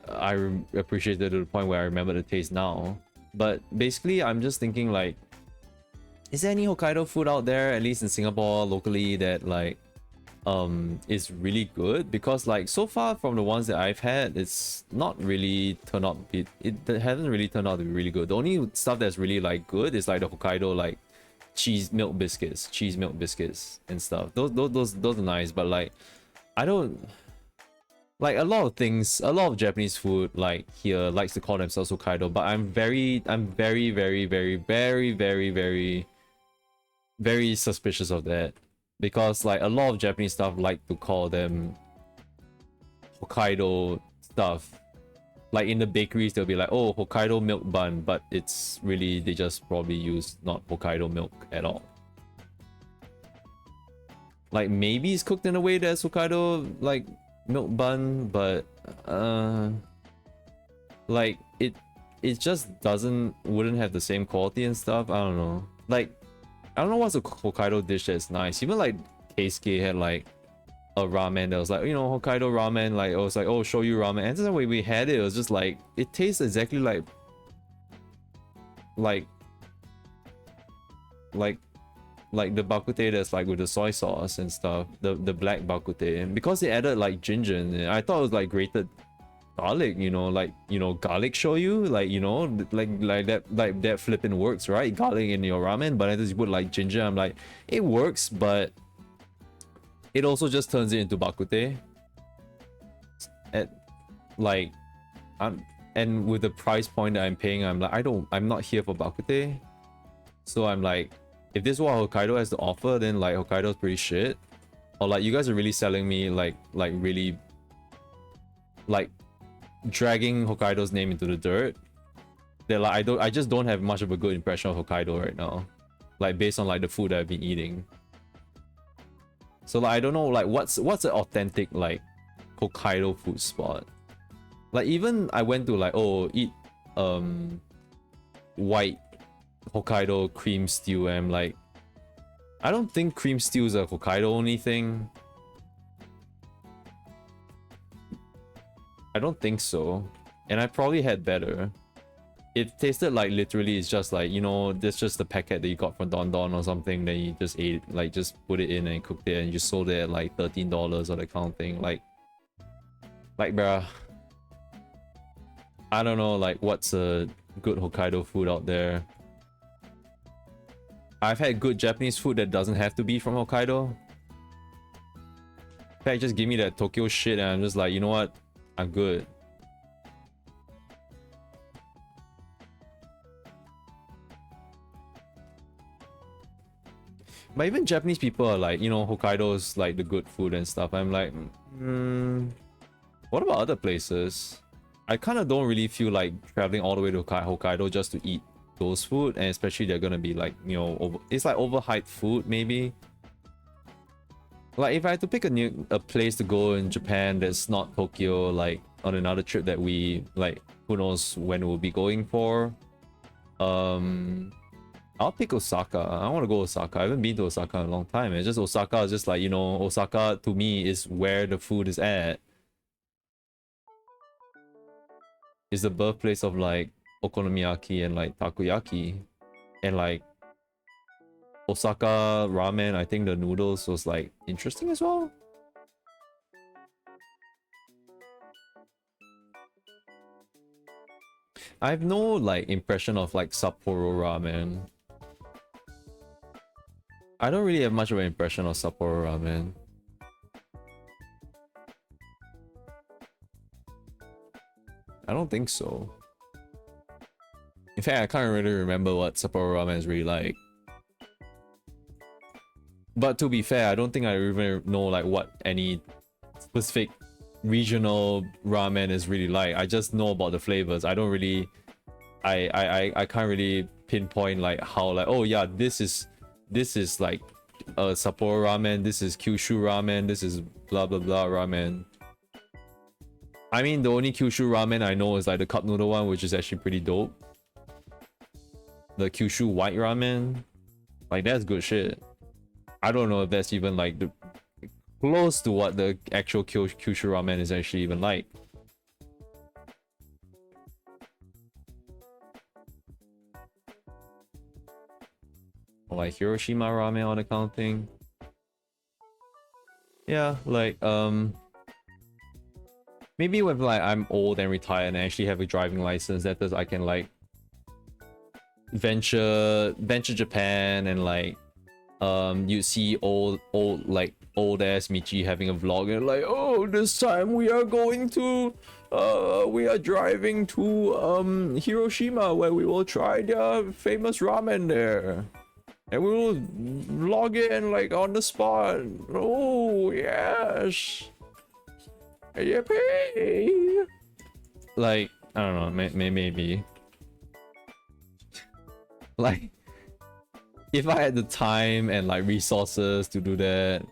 I appreciated it to the point where I remember the taste now. But basically, I'm just thinking like, is there any Hokkaido food out there, at least in Singapore, locally, that like is really good? Because like so far from the ones that I've had, it's not really turned out, it hasn't really turned out to be really good. The only stuff that's really like good is like the Hokkaido like cheese milk biscuits and stuff. Those are nice, but like I don't like a lot of things. A lot of Japanese food like here likes to call themselves Hokkaido, but I'm very suspicious of that, because like a lot of Japanese stuff like to call them Hokkaido stuff. Like in the bakeries, they'll be like, oh, Hokkaido milk bun, but it's really, they just probably use not Hokkaido milk at all. Like maybe it's cooked in a way that's Hokkaido like milk bun, but like it just wouldn't have the same quality and stuff. I don't know. Like I don't know what's a Hokkaido dish that's nice. Even like Keisuke had like a ramen that was like, you know, Hokkaido ramen, like it was like, oh, shoyu ramen. And the way we had it, it was just like, it tastes exactly like the bakute that's like with the soy sauce and stuff, the black bakute. And because they added like ginger in it, I thought it was like grated garlic, you know, like, you know, garlic shoyu, like, you know, like that flipping works, right? Garlic in your ramen, but I just put like ginger. I'm like, it works, but it also just turns it into bakute like, and with the price point that I'm paying, I'm like, I'm not here for Bakute. So I'm like, if this is what Hokkaido has to offer, then like Hokkaido's pretty shit. Or like you guys are really selling me like really like dragging Hokkaido's name into the dirt. They're like, I just don't have much of a good impression of Hokkaido right now. Like based on like the food that I've been eating. So like I don't know like what's an authentic like Hokkaido food spot. Like even I went to like eat white Hokkaido cream stew and I'm like, I don't think cream stew is a Hokkaido only thing. I don't think so. And I probably had better. It tasted like literally it's just like, you know, that's just the packet that you got from Don Don or something that you just ate, like just put it in and cooked it and you sold it at like $13 or that kind of thing. Like bruh. I don't know like what's a good Hokkaido food out there. I've had good Japanese food that doesn't have to be from Hokkaido. In fact, just give me that Tokyo shit and I'm just like, you know what? I'm good. But even Japanese people are like, you know, Hokkaido's like the good food and stuff. I'm like, what about other places? I kind of don't really feel like traveling all the way to Hokkaido just to eat those food, and especially they're gonna be like, you know, it's like overhyped food maybe. Like if I had to pick a place to go in Japan that's not Tokyo, like on another trip that we like, who knows when we'll be going for, I'll pick Osaka. I want to go Osaka. I haven't been to Osaka in a long time. It's just Osaka is just like, you know, Osaka to me is where the food is at. It's the birthplace of like okonomiyaki and like takoyaki. And like Osaka ramen, I think the noodles was like interesting as well. I have no like impression of like Sapporo ramen. I don't really have much of an impression of Sapporo ramen. I don't think so. In fact, I can't really remember what Sapporo ramen is really like. But to be fair, I don't think I even know like what any specific regional ramen is really like. I just know about the flavors. I don't really, I can't really pinpoint like how like, oh yeah, this is like Sapporo ramen, this is Kyushu ramen, this is blah blah blah ramen. I mean, the only Kyushu ramen I know is like the cup noodle one, which is actually pretty dope. The Kyushu white ramen, like that's good shit. I don't know if that's even like the close to what the actual Kyushu ramen is actually even like. Or like Hiroshima ramen on accounting. Yeah, like maybe when like I'm old and retired and I actually have a driving license, that does I can like venture Japan and like you see old ass Michi having a vlog and like, oh, this time we are going to we are driving to Hiroshima where we will try their famous ramen there. And we will vlog it and like on the spot. Oh yes. Yippee! Like, I don't know, maybe. Like, if I had the time and like resources to do that.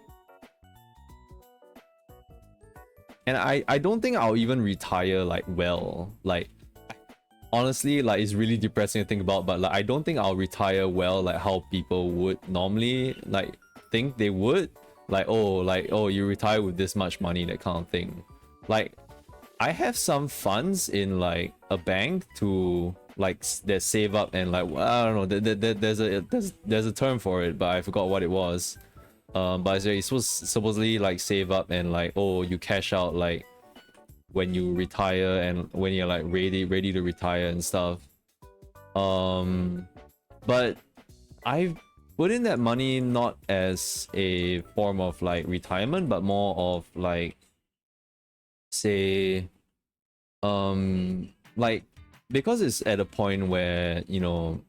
And I don't think I'll even retire like well. Like, honestly, like it's really depressing to think about, but like I don't think I'll retire well like how people would normally like think they would. Like, oh, you retire with this much money, that kind of thing. Like, I have some funds in like a bank to like that save up and like, well, I don't know, there's a term for it, but I forgot what it was. But it's supposedly like save up and like, oh, you cash out like when you retire and when you're like ready to retire and stuff. But I've put in that money not as a form of like retirement, but more of like, say, like because it's at a point where, you know,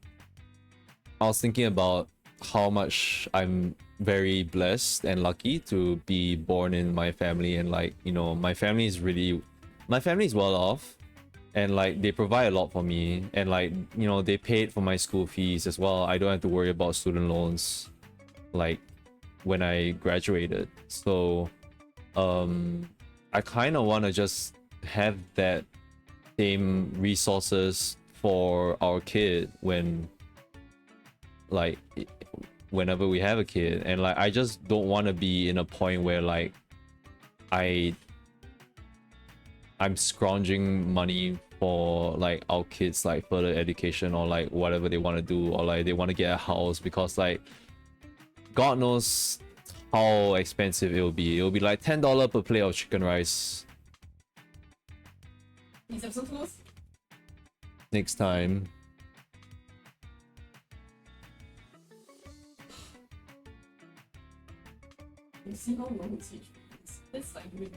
I was thinking about how much I'm very blessed and lucky to be born in my family, and like, you know, my family is well off, and like they provide a lot for me, and like, you know, they paid for my school fees as well. I don't have to worry about student loans like when I graduated. So I kind of want to just have that same resources for our kid when, like, whenever we have a kid. And like, I just don't want to be in a point where like I'm scrounging money for like our kids like further education, or like whatever they want to do, or like they want to get a house, because like God knows how expensive it will be. It will be like $10 per plate of chicken rice These episode close. next time. You see how long it's each. It's like really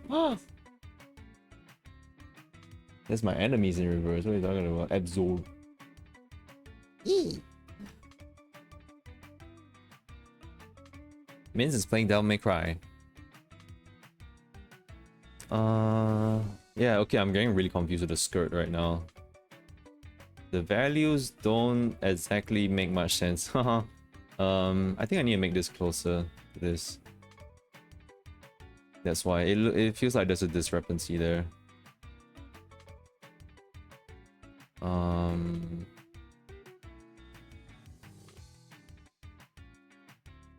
That's my enemies in reverse. What are you talking about? Absorb. Eee. Minz is playing Devil May Cry. Yeah, okay, I'm getting really confused with the skirt right now. The values don't exactly make much sense. I think I need to make this closer to this. That's why it feels like there's a discrepancy there.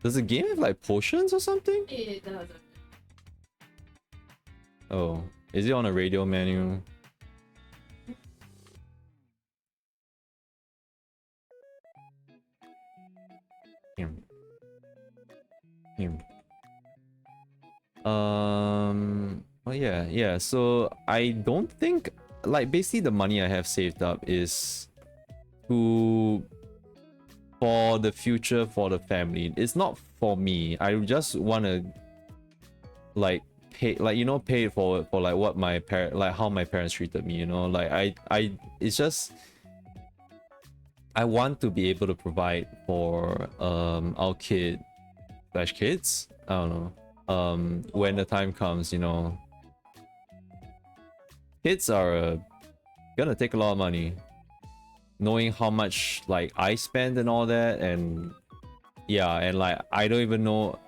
Does the game have like potions or something? It doesn't. Oh, is it on a radio menu? Here. Here. Oh yeah. So I don't think, like, basically the money I have saved up is for the future, for the family. It's not for me. I just want to like pay, like, you know, pay for like what my like how my parents treated me, you know, like I it's just I want to be able to provide for our kid slash kids. I don't know. When the time comes, you know. Kids are gonna take a lot of money. Knowing how much like I spend and all that, and yeah, and like I don't even know,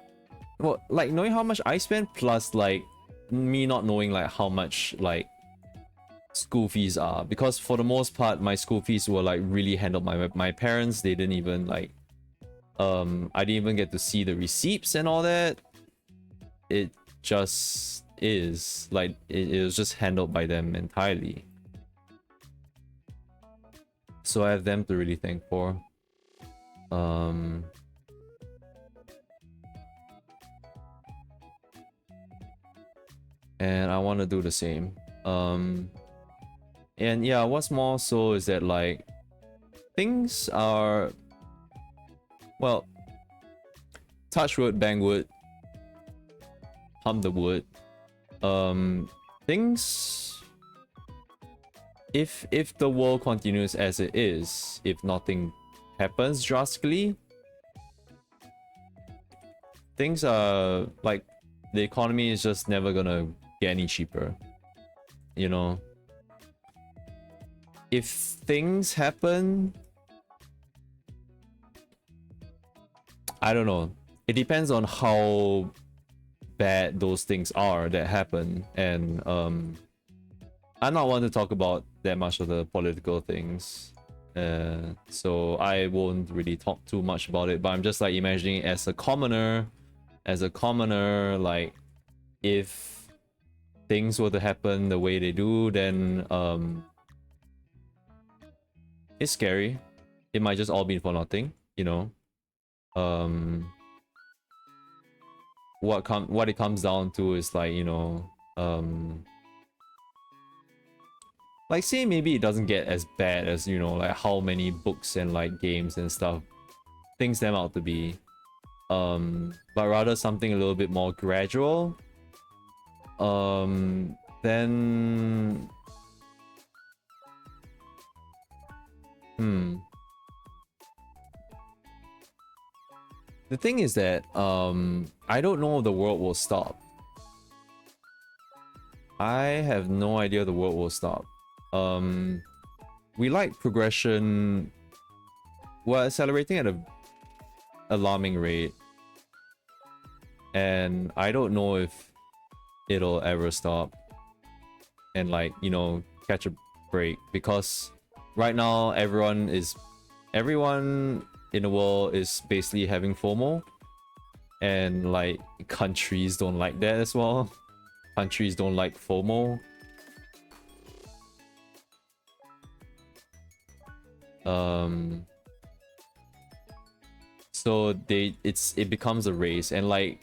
well, like knowing how much I spend, plus like me not knowing like how much like school fees are, because for the most part my school fees were like really handled by my parents. They didn't even like I didn't even get to see the receipts and all that. It just is like it was just handled by them entirely. So I have them to really thank for. And I want to do the same. And yeah, what's more so is that like things are, well, touch wood, bang wood, hum the wood. Things, if the world continues as it is, if nothing happens drastically, things are like, the economy is just never gonna get any cheaper, you know. If things happen, I don't know, it depends on how bad those things are that happen. And I'm not one to talk about that much of the political things, so I won't really talk too much about it. But I'm just like imagining as a commoner, like if things were to happen the way they do, then it's scary. It might just all be for nothing, you know. What it comes down to is like, you know, like say maybe it doesn't get as bad as, you know, like how many books and like games and stuff things them out to be, but rather something a little bit more gradual. Then Hmm. The thing is that I don't know if the world will stop. I have no idea the world will stop. We like progression. We're accelerating at a alarming rate, and I don't know if it'll ever stop and, like, you know, catch a break, because right now everyone in the world is basically having FOMO, and like countries don't like that as well. Countries don't like FOMO. So it becomes a race, and like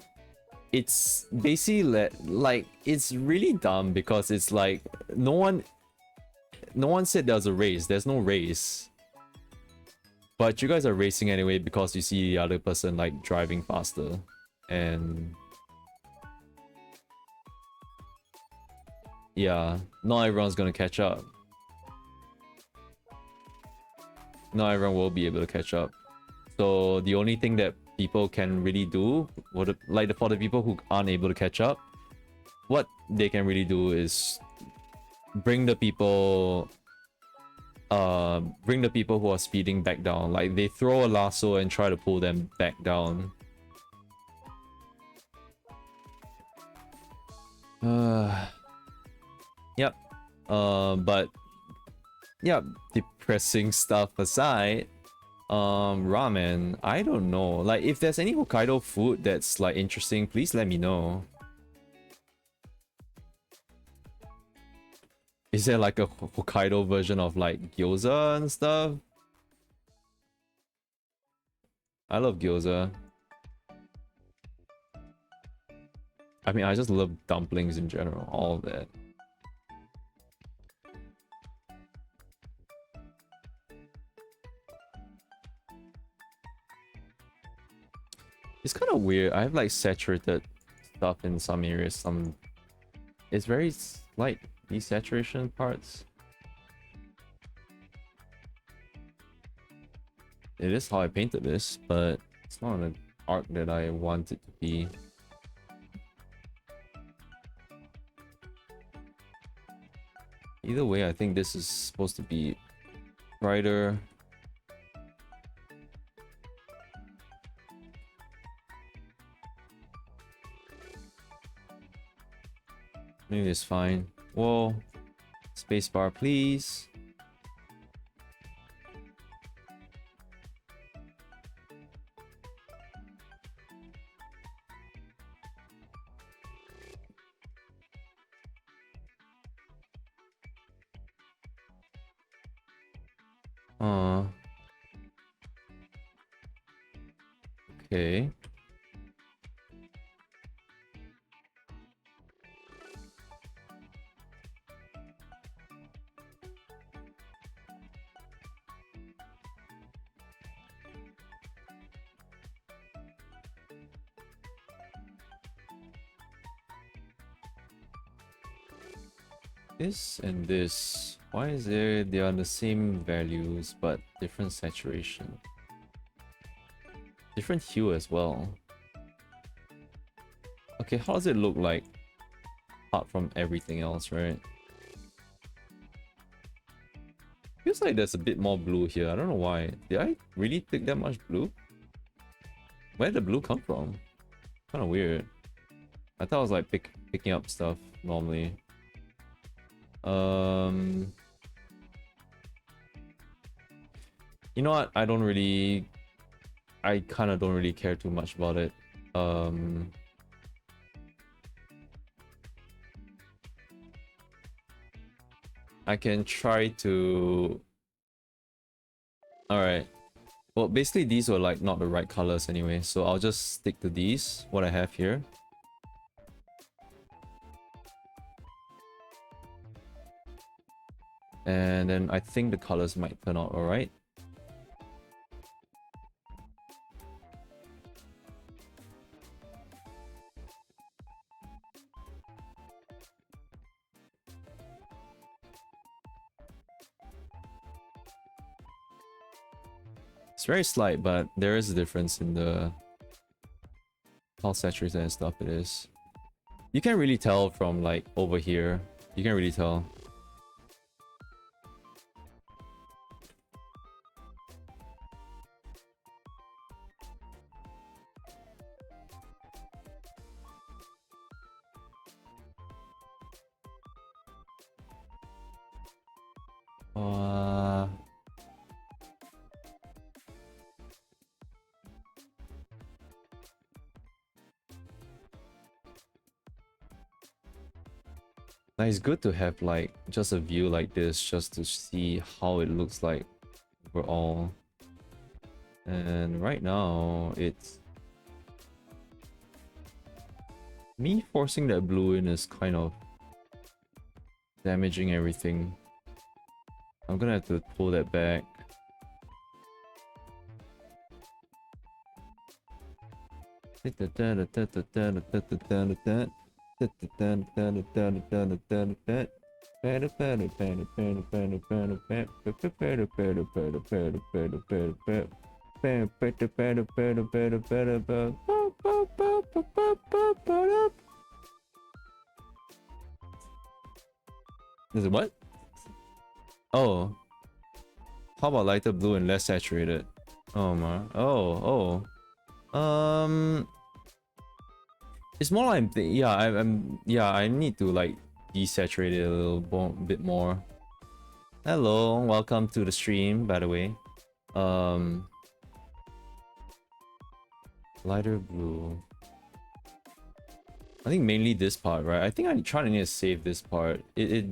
it's basically like it's really dumb, because it's like no one said there's a race. There's no race. But you guys are racing anyway because you see the other person like driving faster, and yeah, not everyone's gonna catch up. Not everyone will be able to catch up. So the only thing that people can really do, for the people who aren't able to catch up, what they can really do is bring the people who are speeding back down. Like, they throw a lasso and try to pull them back down. Yep. But yeah, depressing stuff aside, ramen, I don't know. Like, if there's any Hokkaido food that's like interesting, please let me know. Is there like a Hokkaido version of like gyoza and stuff? I love gyoza. I mean, I just love dumplings in general, all of that. It's kind of weird. I have like saturated stuff in some areas. It's very slight, these saturation parts. It is how I painted this, but it's not an art that I want it to be. Either way, I think this is supposed to be brighter. Maybe it's fine. Whoa. Spacebar, please. Okay. This and this. Why is they are the same values but different saturation? Different hue as well. Okay, how does it look like apart from everything else, right? Feels like there's a bit more blue here. I don't know why. Did I really take that much blue? Where did the blue come from? Kind of weird. I thought I was like picking up stuff normally. You know what? I kind of don't really care too much about it. I can try to... Alright. Well, basically these were like not the right colors anyway, so I'll just stick to these, what I have here. And then I think the colors might turn out alright. very slight, but there is a difference in the how saturated and stuff it is. You can't really tell from like over here. You can't really tell. Uh, Now it's good to have like just a view like this just to see how it looks like overall. And right now it's me forcing that blue in is kind of damaging everything. I'm gonna have to pull that back. Is it what? Oh. How about lighter blue and less saturated? Oh my. Oh. It's more like yeah. I need to like desaturate it a little bit more. Hello, welcome to the stream. By the way, lighter blue. I think mainly this part, right? I think I'm trying to need to save this part. It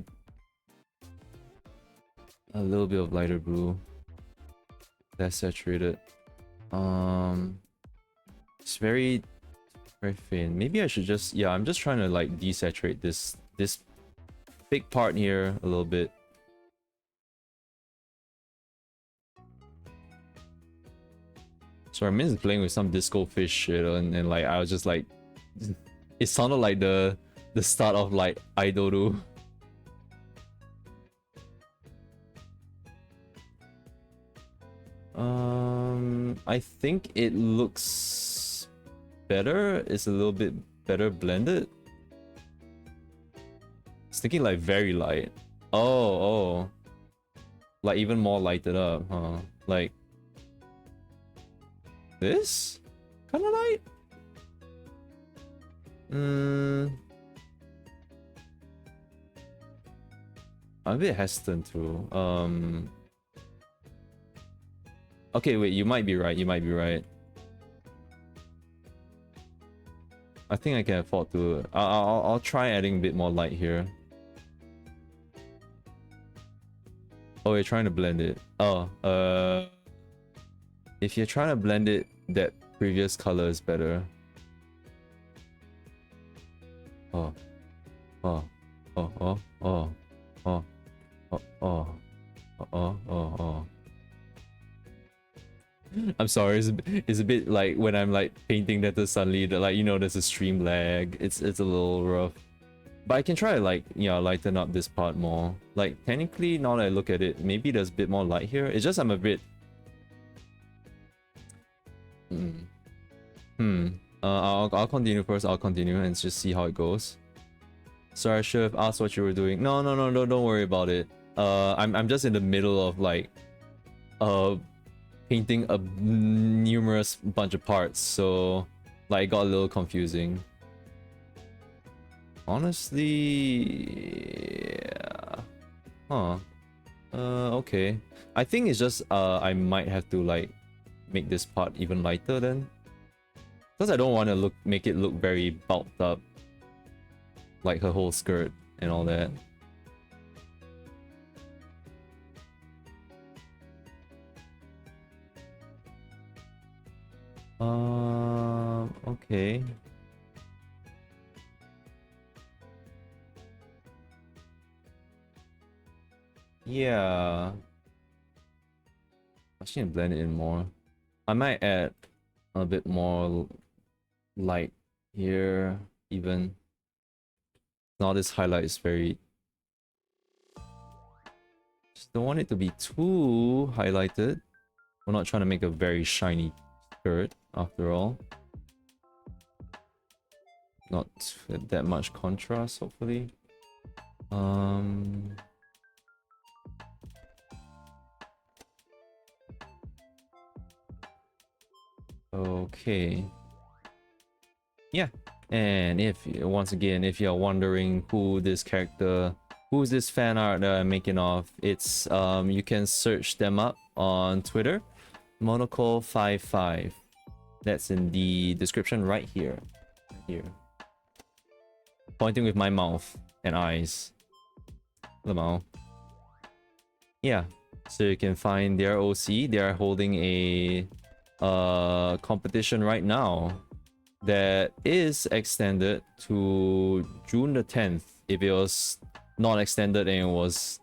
a little bit of lighter blue. Less saturated. It's very thin. Maybe I should just, yeah, I'm just trying to like desaturate this big part here a little bit. So I'm just playing with some disco fish shit and like I was just like it sounded like the start of like Idoru. I think it looks better. It's a little bit better blended. It's thinking like very light. Oh. Like even more lighted up, huh? Like this? Kinda light? I'm a bit hesitant too. Okay, wait, you might be right. I think I can afford to. I'll try adding a bit more light here. Oh, you're trying to blend it. Oh, if you're trying to blend it, that previous color is better. Oh. I'm sorry, it's a bit like when I'm like painting that suddenly like, you know, there's a stream lag. It's a little rough. But I can try to like, yeah, lighten up this part more. Like technically now that I look at it, maybe there's a bit more light here. It's just I'm a bit I'll continue first. I'll continue and just see how it goes. Sorry, I should have asked what you were doing. No, don't worry about it. I'm just in the middle of like painting a numerous bunch of parts, so like it got a little confusing. Honestly, yeah. Huh. Okay. I think it's just I might have to like make this part even lighter then, because I don't want to make it look very bulked up, like her whole skirt and all that. Okay. Yeah. I should blend it in more. I might add a bit more light here, even. Now this highlight is very... Just don't want it to be too highlighted. We're not trying to make a very shiny skirt after all. Not that much contrast, hopefully. Okay. Yeah. And if once again, if you're wondering who's this fan art that I'm making of, it's you can search them up on Twitter, Monocle55. That's in the description right here. Here. Pointing with my mouth and eyes. The mouth. Yeah. So you can find their OC. They are holding a competition right now that is extended to June the 10th. If it was not extended and it was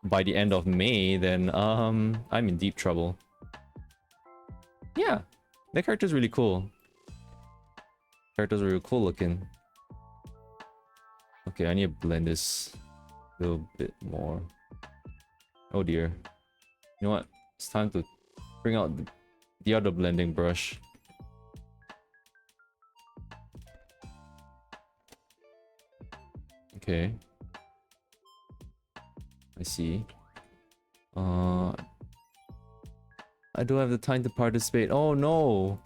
by the end of May, then I'm in deep trouble. Yeah, that character's really cool. Character's really cool looking. Okay, I need to blend this a little bit more. Oh dear. You know what? It's time to bring out the other blending brush. Okay. I see. I don't have the time to participate. Oh no!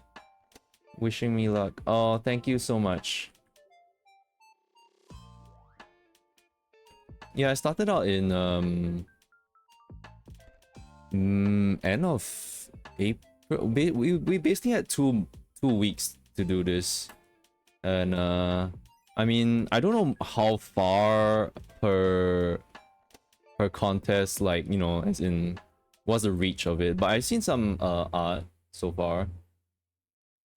Wishing me luck. Oh, thank you so much. Yeah, I started out in end of April. We basically had two weeks to do this, and I mean, I don't know how far per contest, like, you know, as in what's the reach of it, but I've seen some art so far.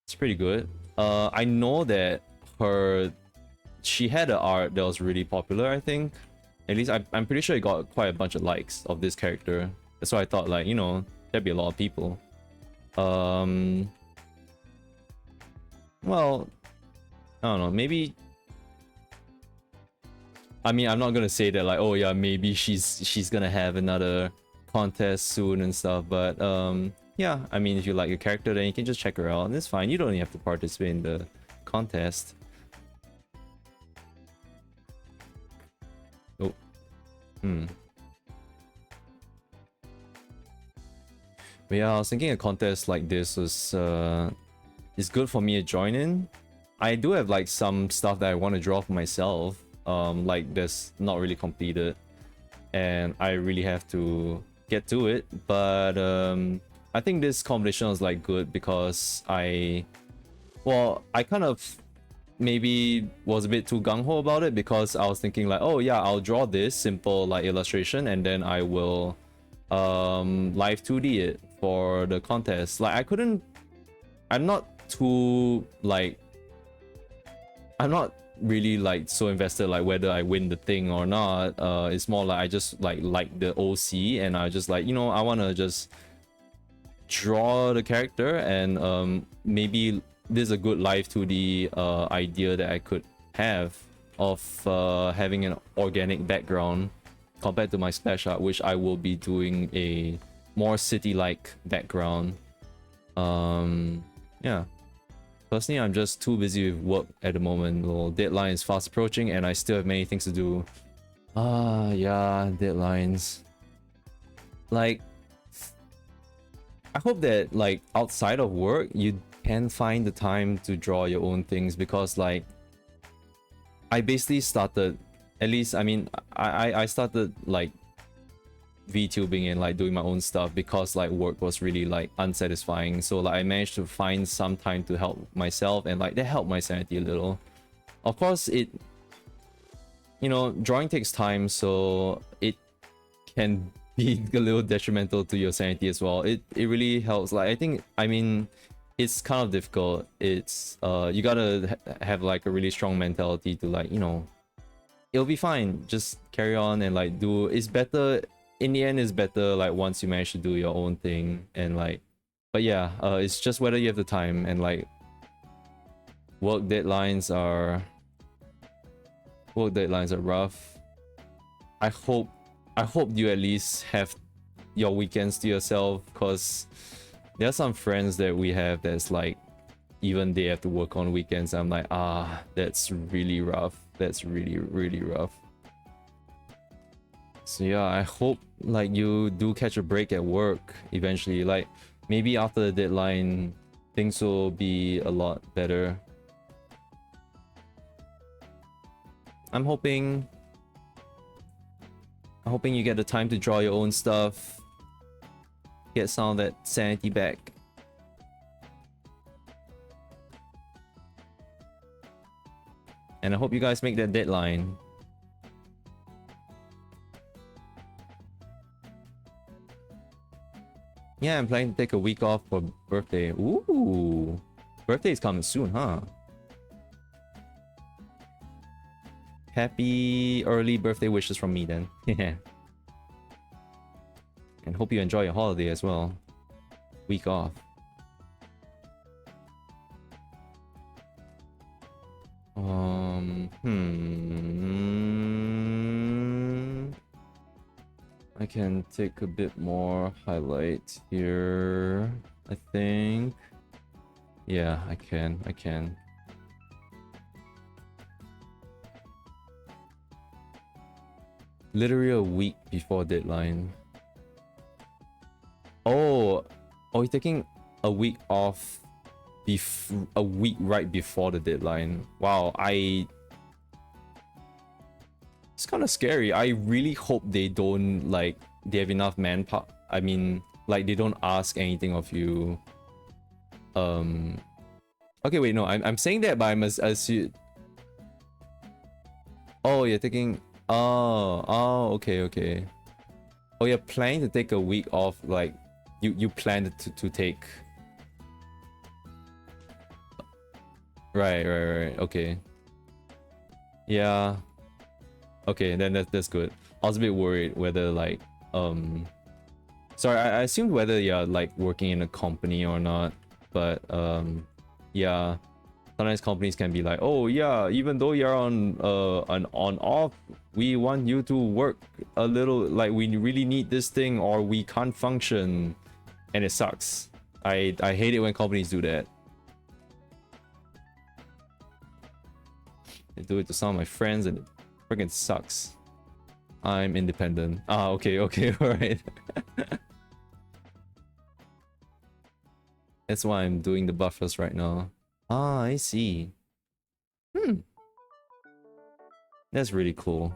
It's pretty good. I know that she had an art that was really popular, I think. At least I'm pretty sure it got quite a bunch of likes of this character. That's why I thought, like, you know, there'd be a lot of people. Well, I don't know, maybe. I mean, I'm not gonna say that, like, oh yeah, maybe she's gonna have another contest soon and stuff, but yeah, I mean, if you like your character, then you can just check her out and it's fine. You don't even have to participate in the contest. Oh. But yeah, I was thinking a contest like this was is good for me to join in. I do have like some stuff that I want to draw for myself, like that's not really completed, and I really have to get to it. But I think this competition was like good because I kind of maybe was a bit too gung-ho about it, because I was thinking like, oh yeah, I'll draw this simple like illustration and then I will live 2D it for the contest. Like I'm not really like so invested like whether I win the thing or not. It's more like I just like the OC, and I just like, you know, I want to just draw the character, and maybe this is a good live 2D idea that I could have of having an organic background compared to my splash art, which I will be doing a more city-like background. Yeah. Personally, I'm just too busy with work at the moment. The deadline is fast approaching and I still have many things to do. Yeah, deadlines. Like, I hope that like outside of work, you can find the time to draw your own things, because like, I basically started, at least, I mean, I started like VTubing and like doing my own stuff because like work was really like unsatisfying. So like I managed to find some time to help myself, and like that helped my sanity a little. Of course, it, you know, drawing takes time, so it can be a little detrimental to your sanity as well. It really helps. Like, I think, I mean, it's kind of difficult. It's you gotta have like a really strong mentality to like, you know, it'll be fine, just carry on and like do. It's better in the end, is better like once you manage to do your own thing, and like, but yeah, it's just whether you have the time, and like work deadlines are rough. I hope you at least have your weekends to yourself, because There are some friends that we have that's like, even they have to work on weekends. I'm like, ah, that's really rough. That's really, really rough. So yeah, I hope like you do catch a break at work eventually. Like maybe after the deadline, things will be a lot better. I'm hoping you get the time to draw your own stuff. Get some of that sanity back. And I hope you guys make that deadline. Yeah, I'm planning to take a week off for birthday. Ooh. Birthday is coming soon, huh? Happy early birthday wishes from me then. Yeah. And hope you enjoy your holiday as well. Week off. I can take a bit more highlight here, I think. Yeah, I can. Literally a week before deadline. Oh, you're taking a week off a week right before the deadline. Wow, it's kind of scary. I really hope they don't like they have enough manpower. I mean, like they don't ask anything of you. Okay, wait, no, I'm saying that, but I must assume. Oh, you're taking. Oh, okay. Oh, you're planning to take a week off. Like, you planned to take. Right. Okay. Yeah. Okay, then that's good. I was a bit worried whether like sorry, I assumed whether you're like working in a company or not, but yeah, sometimes companies can be like, oh yeah, even though you're on an on off, we want you to work a little, like we really need this thing or we can't function, and it sucks. I hate it when companies do that. They do it to some of my friends and it freaking sucks. I'm independent. Ah, okay, alright. That's why I'm doing the buffers right now. Ah, I see. That's really cool.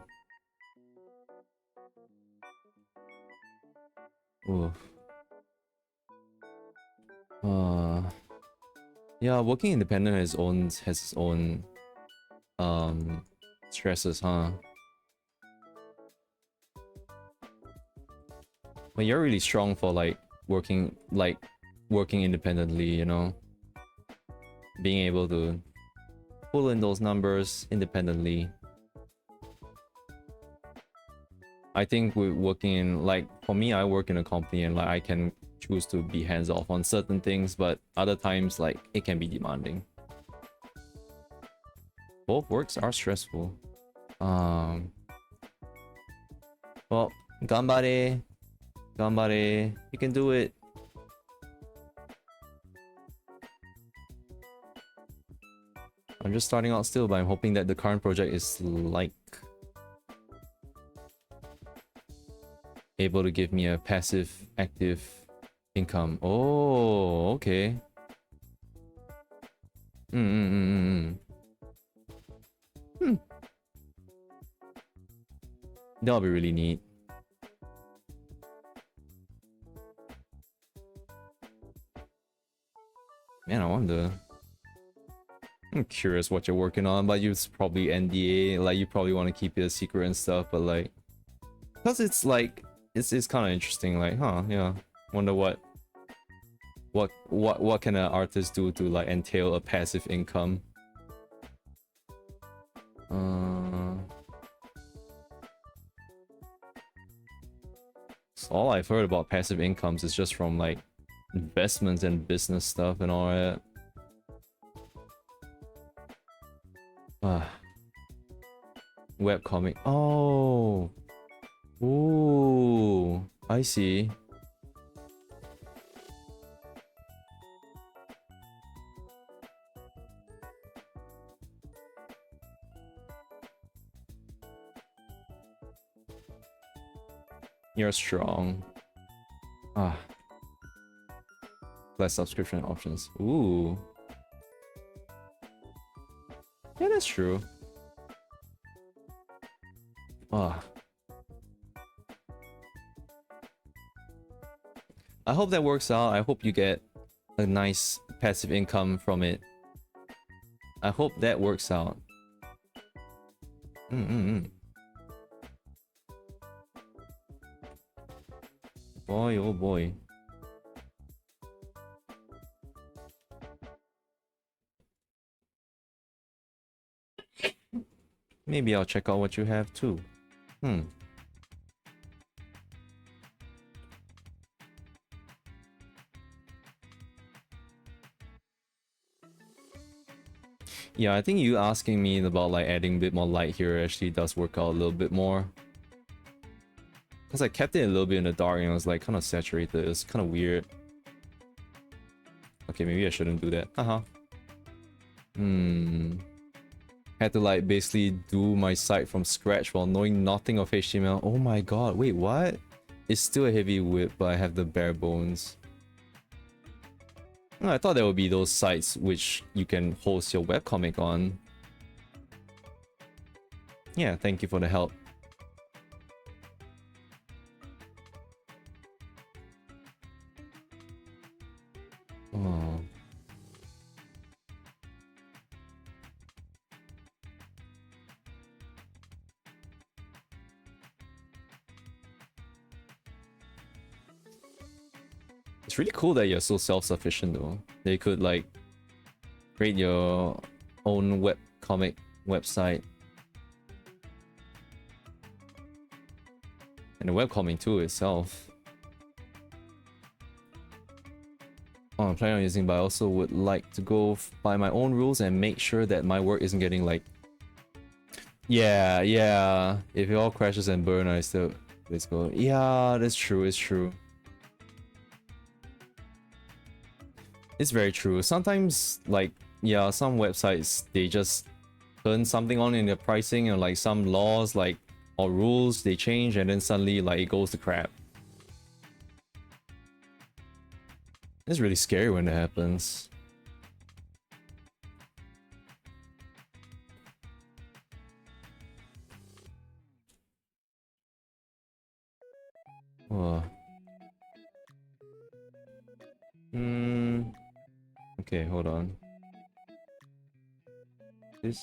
Oof. Yeah, working independent has its own stresses, huh? But you're really strong for like working independently, you know? Being able to pull in those numbers independently. I think we're working in, like, for me, I work in a company and like I can choose to be hands off on certain things, but other times like it can be demanding. Both works are stressful. Well, ganbare. You can do it. I'm just starting out still, but I'm hoping that the current project is like able to give me a passive active income. Oh, okay. That'll be really neat. Man, I wonder. I'm curious what you're working on, but it's probably NDA. Like, you probably want to keep it a secret and stuff, but like, because it's like, it's kind of interesting. Like, huh? Yeah. Wonder what can an artist do to like entail a passive income? So all I've heard about passive incomes is just from like investments and business stuff and all that. Webcomic. Oh. Ooh. I see. You're strong. Ah. Less subscription options. Ooh. Yeah, that's true. Ah. I hope that works out. I hope you get a nice passive income from it. I hope that works out. Boy, oh boy. Maybe I'll check out what you have too. Yeah, I think you asking me about like adding a bit more light here actually does work out a little bit more. Because I kept it a little bit in the dark and it was like kind of saturated. It was kind of weird. Okay, maybe I shouldn't do that. Had to like basically do my site from scratch while knowing nothing of HTML. Oh my god, wait, what? It's still a heavy whip, but I have the bare bones. I thought there would be those sites which you can host your webcomic on. Yeah, thank you for the help. Oh. It's really cool that you're so self-sufficient though. They could like create your own webcomic website. And the webcomic too itself. Oh, I'm planning on using, but I also would like to go by my own rules and make sure that my work isn't getting like... Yeah. If it all crashes and burn, I still... Let's go. Yeah, that's true, it's true. It's very true. Sometimes, like, yeah, some websites, they just turn something on in their pricing and like some laws, like, or rules, they change and then suddenly, like, it goes to crap. It's really scary when that happens. Oh. Okay, hold on. This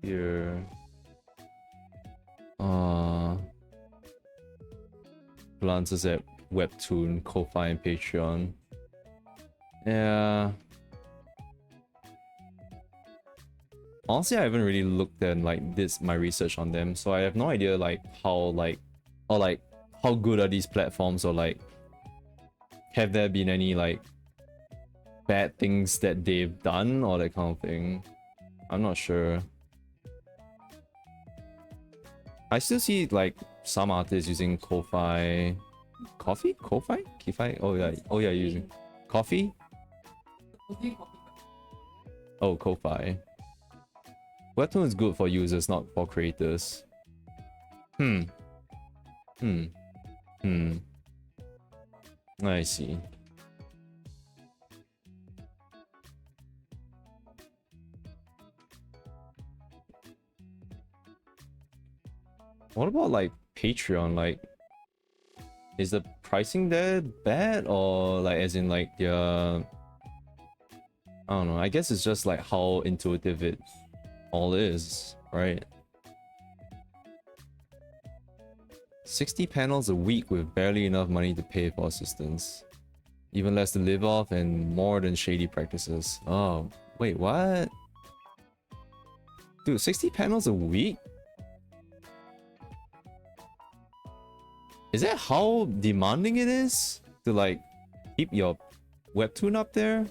here. Glances at Webtoon, Ko-Fi, and Patreon. Yeah. Honestly, I haven't really looked at like my research on them, so I have no idea like how how good are these platforms, or like have there been any like bad things that they've done or that kind of thing. I'm not sure. I still see like some artists using Ko-Fi. Ko-Fi? Ko-Fi? Oh yeah, using Ko-Fi? Oh, Ko-Fi. Webtoon is good for users, not for creators. I see. What about like Patreon? Like, is the pricing there bad, or like as in like I don't know. I guess it's just like how intuitive it all is, right? 60 panels a week with barely enough money to pay for assistants. Even less to live off and more than shady practices. Oh, wait, what? Dude, 60 panels a week? Is that how demanding it is to like keep your webtoon up there?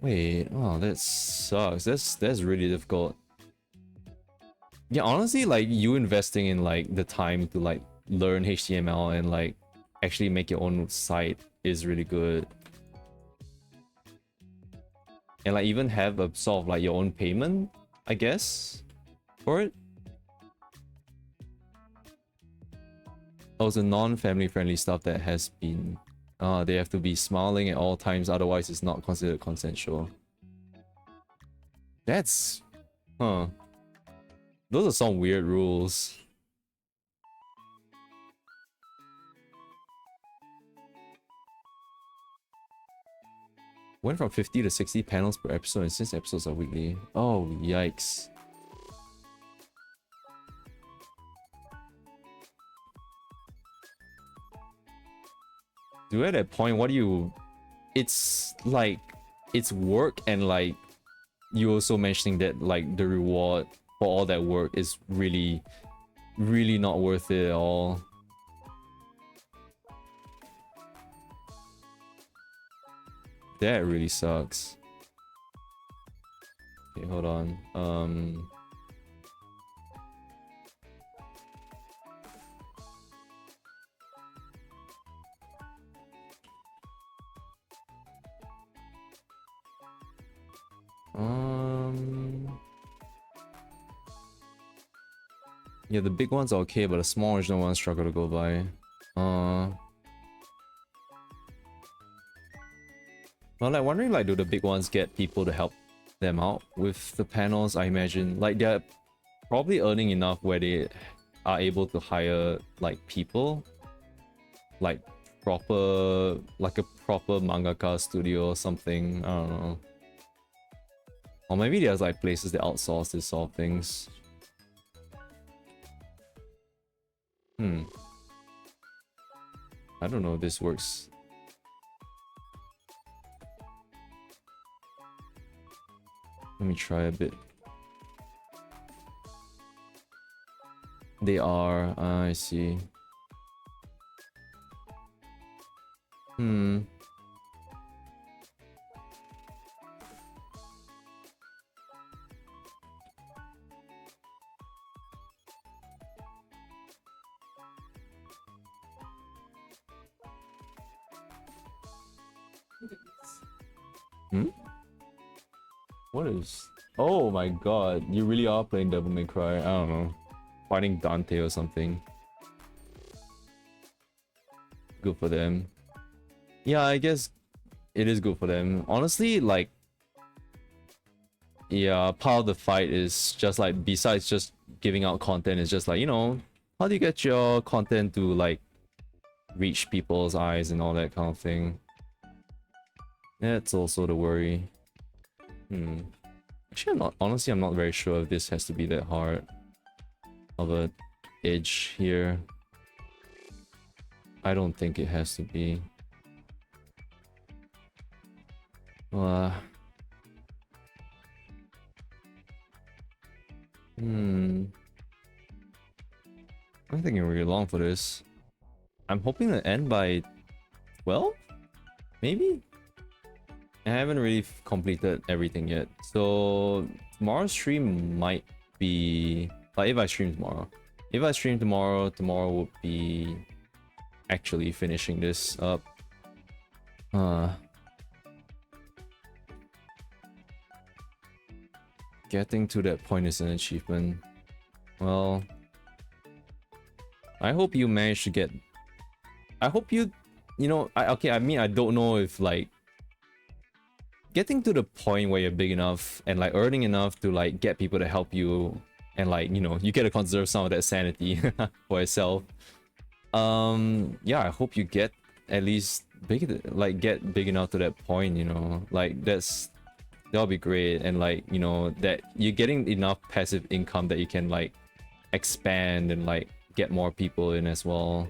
Wait, oh, that sucks. That's really difficult. Yeah, honestly, like you investing in like the time to like learn HTML and like actually make your own site is really good. And like even have a sort of like your own payment, I guess, for it. Also, non-family friendly stuff that has been... they have to be smiling at all times, otherwise it's not considered consensual. That's... Huh. Those are some weird rules. Went from 50 to 60 panels per episode, and since episodes are weekly. Oh, yikes. Dude, at that point, what do you... It's like... It's work, and like... You also mentioning that like the reward for all that work is really... Really not worth it at all. That really sucks. Okay, hold on. Yeah, the big ones are okay, but the small original ones struggle to go by. Well, like wondering, like, do the big ones get people to help them out with the panels? I imagine, like, they're probably earning enough where they are able to hire like people, like like a proper mangaka studio or something. I don't know. Or maybe there's like places that outsource this sort of things. I don't know if this works. Let me try a bit. They are, I see. What is... Oh my god, you really are playing Devil May Cry. I don't know. Fighting Dante or something. Good for them. Yeah, I guess it is good for them. Honestly, like... Yeah, part of the fight is just like, besides just giving out content, it's just like, you know, how do you get your content to like reach people's eyes and all that kind of thing. That's also the worry. Actually, I'm not very sure if this has to be that hard of a edge here. I don't think it has to be. I'm thinking really long for this. I'm hoping to end by 12? Maybe? I haven't really completed everything yet. So tomorrow's stream might be... Like if I stream tomorrow. If I stream tomorrow, tomorrow would be actually finishing this up. Getting to that point is an achievement. Well, I hope you manage to get... I hope you... You know, I mean, I don't know if like... Getting to the point where you're big enough and like earning enough to like get people to help you and like, you know, you get to conserve some of that sanity for yourself. Yeah, I hope you get at least big, like get big enough to that point, you know, like that'll be great. And like, you know, that you're getting enough passive income that you can like expand and like get more people in as well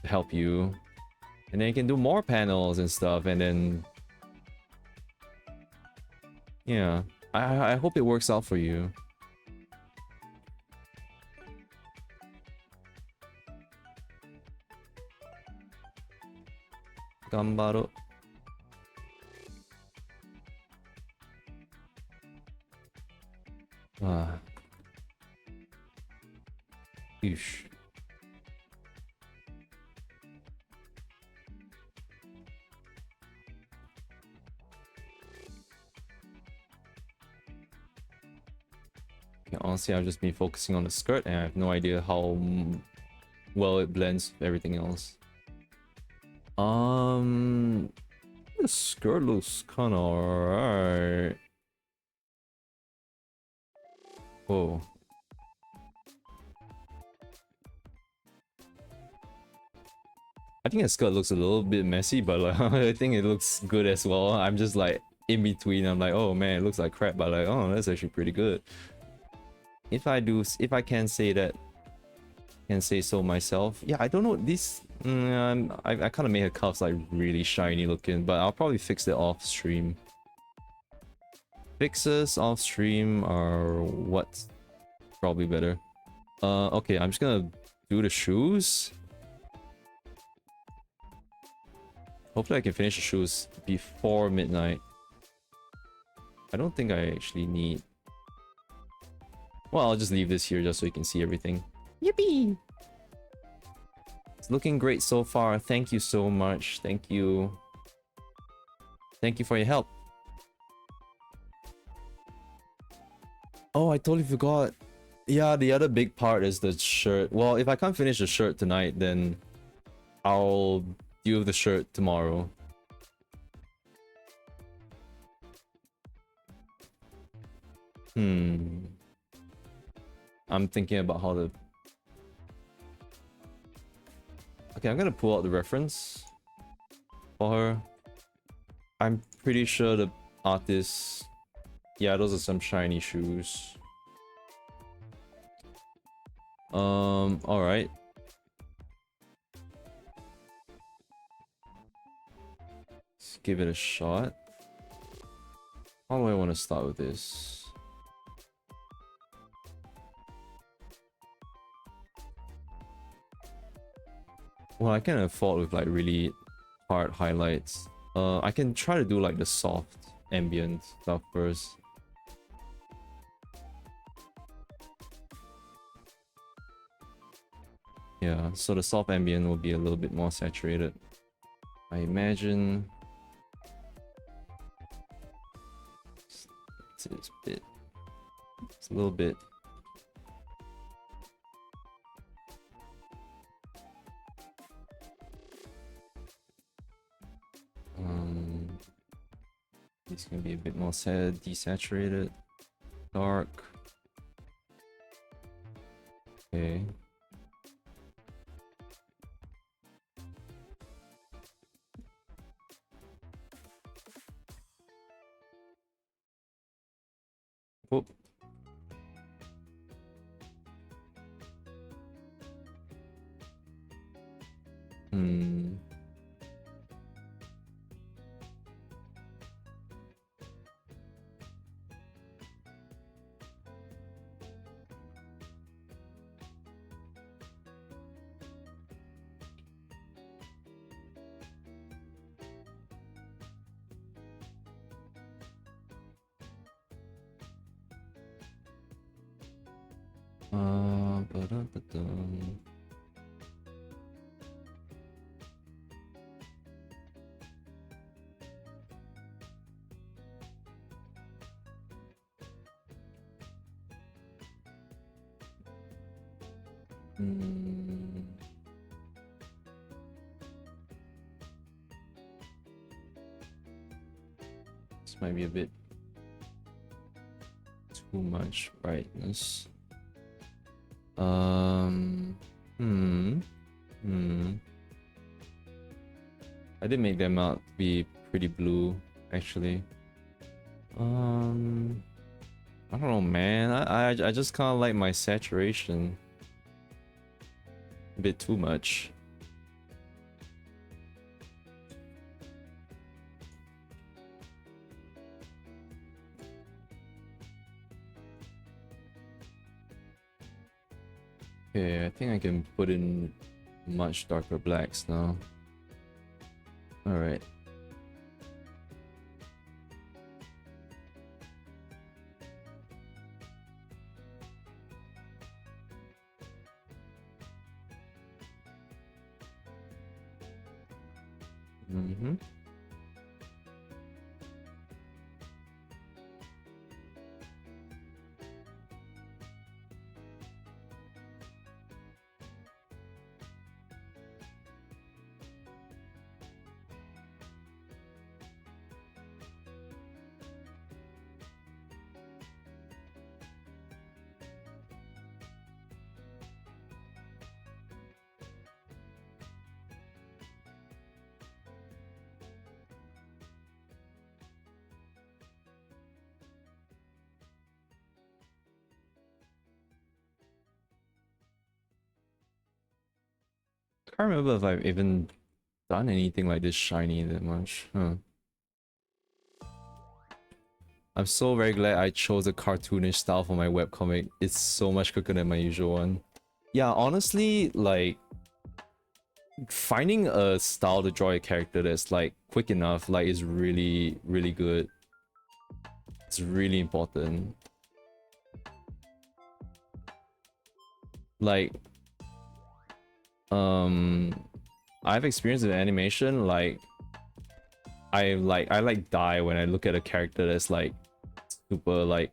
to help you. And then you can do more panels and stuff, and then yeah, I hope it works out for you. Gambaro. Eesh. Honestly, I've just been focusing on the skirt and I have no idea how well it blends with everything else. The skirt looks kind of alright. Whoa. I think the skirt looks a little bit messy, but like I think it looks good as well. I'm just like in between. I'm like, oh man, it looks like crap, but like, oh, that's actually pretty good. If I can say that, can say so myself. Yeah, I don't know. This, I kind of made her cuffs like really shiny looking, but I'll probably fix it off stream. Fixes off stream are what? Probably better. Okay, I'm just gonna do the shoes. Hopefully I can finish the shoes before midnight. I don't think I actually need... Well, I'll just leave this here just so you can see everything. Yippee! It's looking great so far. Thank you so much. Thank you. Thank you for your help. Oh, I totally forgot. Yeah, the other big part is the shirt. Well, if I can't finish the shirt tonight, then I'll deal with the shirt tomorrow. I'm thinking about how to... Okay, I'm gonna pull out the reference for her. I'm pretty sure the artist... Yeah, those are some shiny shoes. Alright. Let's give it a shot. How do I want to start with this? Well, I can afford with like really hard highlights. I can try to do like the soft ambient stuff first. Yeah, so the soft ambient will be a little bit more saturated. I imagine it's a little bit. It's gonna be a bit more desaturated, dark. Okay. Whoop. Ba-dum. This might be a bit too much brightness. I did make them out to be pretty blue, actually. I don't know, man. I just kind of like my saturation a bit too much. Okay, I think I can put in much darker blacks now. Alright. Can't remember if I've even done anything like this shiny that much. Huh. I'm so very glad I chose a cartoonish style for my webcomic. It's so much quicker than my usual one. Yeah, honestly, like finding a style to draw a character that's like quick enough like is really, really good. It's really important. Like I've experienced with animation, like I die when I look at a character that's like super like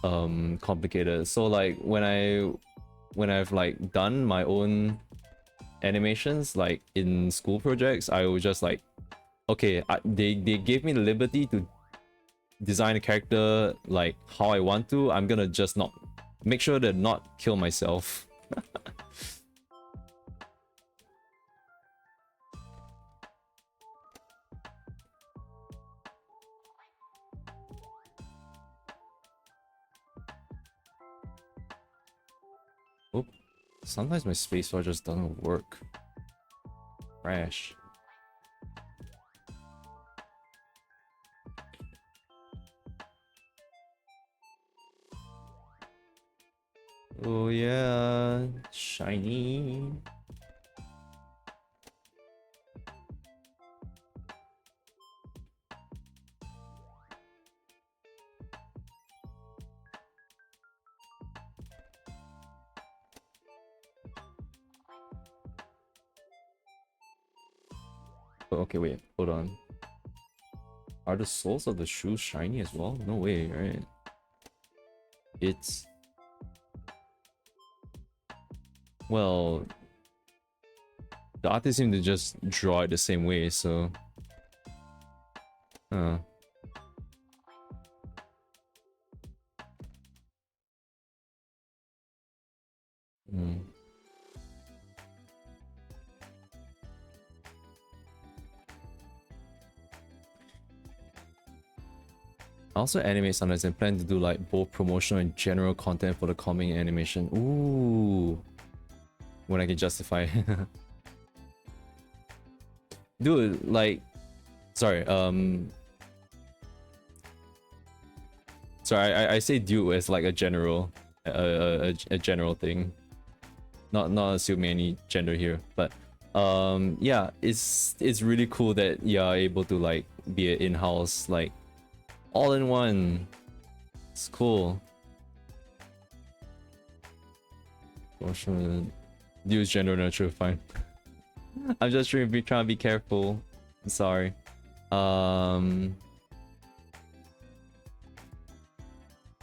complicated. So like when I've like done my own animations like in school projects, I was just like, okay, they gave me the liberty to design a character like how I want to. I'm gonna just not make sure to not kill myself. Oop. Sometimes my spacebar just doesn't work. Crash. Oh yeah, shiny. Oh, okay, wait, hold on. Are the soles of the shoes shiny as well? No way, right? It's... Well... The artist seemed to just draw it the same way, so... Huh. Hmm. I also animate sometimes and plan to do like both promotional and general content for the comic animation. Ooh. When I can justify. Dude, like... Sorry, Sorry, I say dude as like a general, a general thing. Not assuming any gender here, but yeah, it's really cool that you're able to like be an in-house like all-in-one. It's cool. Use gender neutral, fine. I'm just trying to be careful. I'm sorry.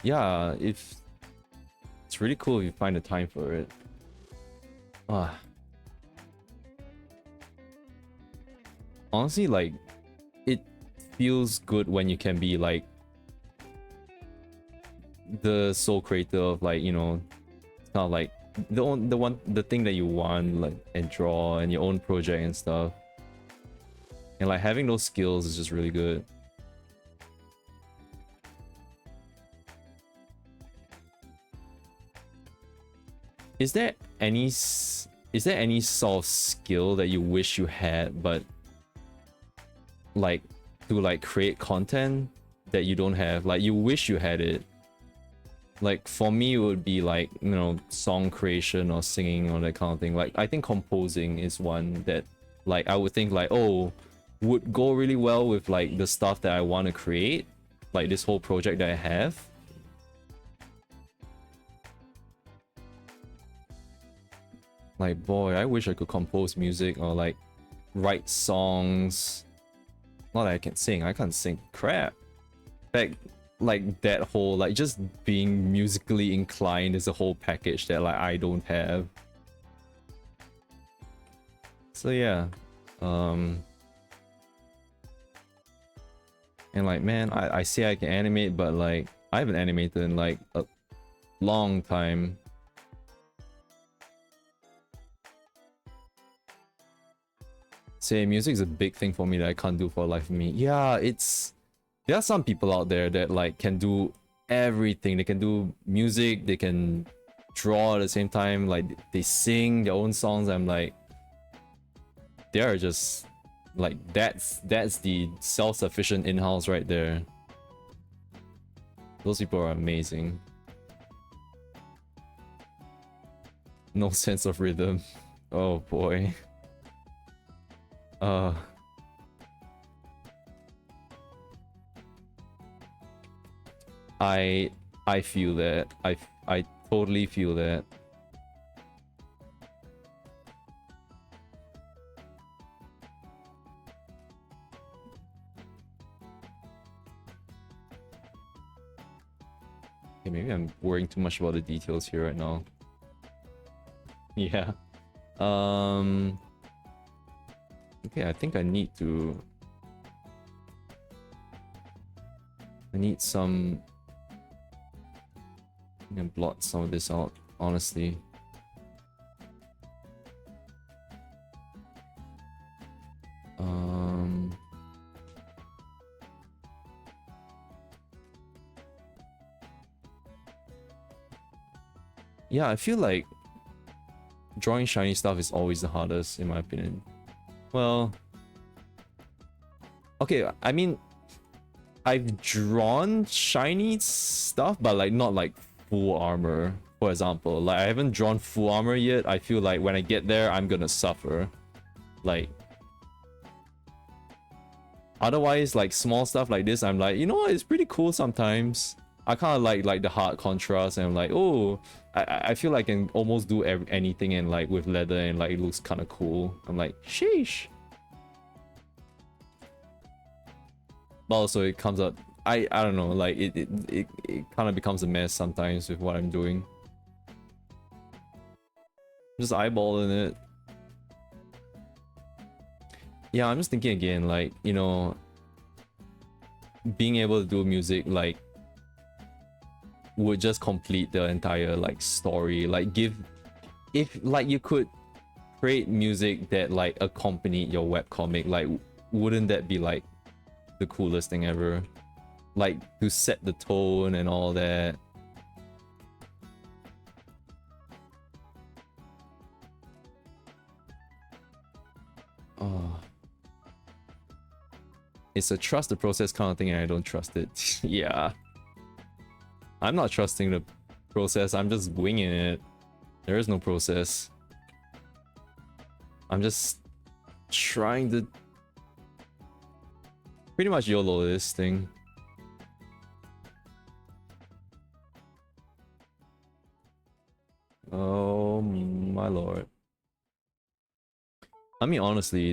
Yeah, if it's really cool if you find the time for it. Ah. Honestly, like it feels good when you can be like the sole creator of like, you know, it's not like the thing that you want like and draw and your own project and stuff. And like having those skills is just really good. Is there any sort of skill that you wish you had but like to like create content that you don't have, like you wish you had it? Like for me it would be like, you know, song creation or singing or that kind of thing. Like I think composing is one that like I would think like, oh, would go really well with like the stuff that I want to create, like this whole project that I have. Like boy, I wish I could compose music or like write songs. Not that I can sing, I can't sing crap. Like that whole like just being musically inclined is a whole package that like I don't have. So yeah, and like man, I say I can animate, but like I haven't animated in like a long time. Say music is a big thing for me that I can't do for the life of me. Yeah, there are some people out there that like can do everything. They can do music, they can draw at the same time, like they sing their own songs. I'm like, they're just like that's the self-sufficient in-house right there. Those people are amazing. No sense of rhythm. Oh boy. I feel that. I totally feel that. Okay, maybe I'm worrying too much about the details here right now. Yeah. Okay, I think I need some. I'm gonna blot some of this out, honestly. Yeah, I feel like drawing shiny stuff is always the hardest, in my opinion. Well, okay, I mean, I've drawn shiny stuff, but like not like full armor, for example. Like I haven't drawn full armor yet. I feel like when I get there, I'm gonna suffer. Like, otherwise, like small stuff like this, I'm like, you know what, it's pretty cool sometimes. I kind of like the hard contrast, and I'm like, oh, I feel like I can almost do anything, and like with leather, and like it looks kind of cool. I'm like, sheesh. But also it comes out, I don't know, like it kind of becomes a mess sometimes with what I'm doing. Just eyeballing it. Yeah, I'm just thinking again, like, you know, being able to do music like would just complete the entire like story. Like if like you could create music that like accompanied your webcomic, like wouldn't that be like the coolest thing ever? Like to set the tone and all that. Oh, it's a trust the process kind of thing, and I don't trust it. Yeah, I'm not trusting the process, I'm just winging it. There is no process. I'm just trying to pretty much YOLO this thing. Oh my lord. I mean, honestly,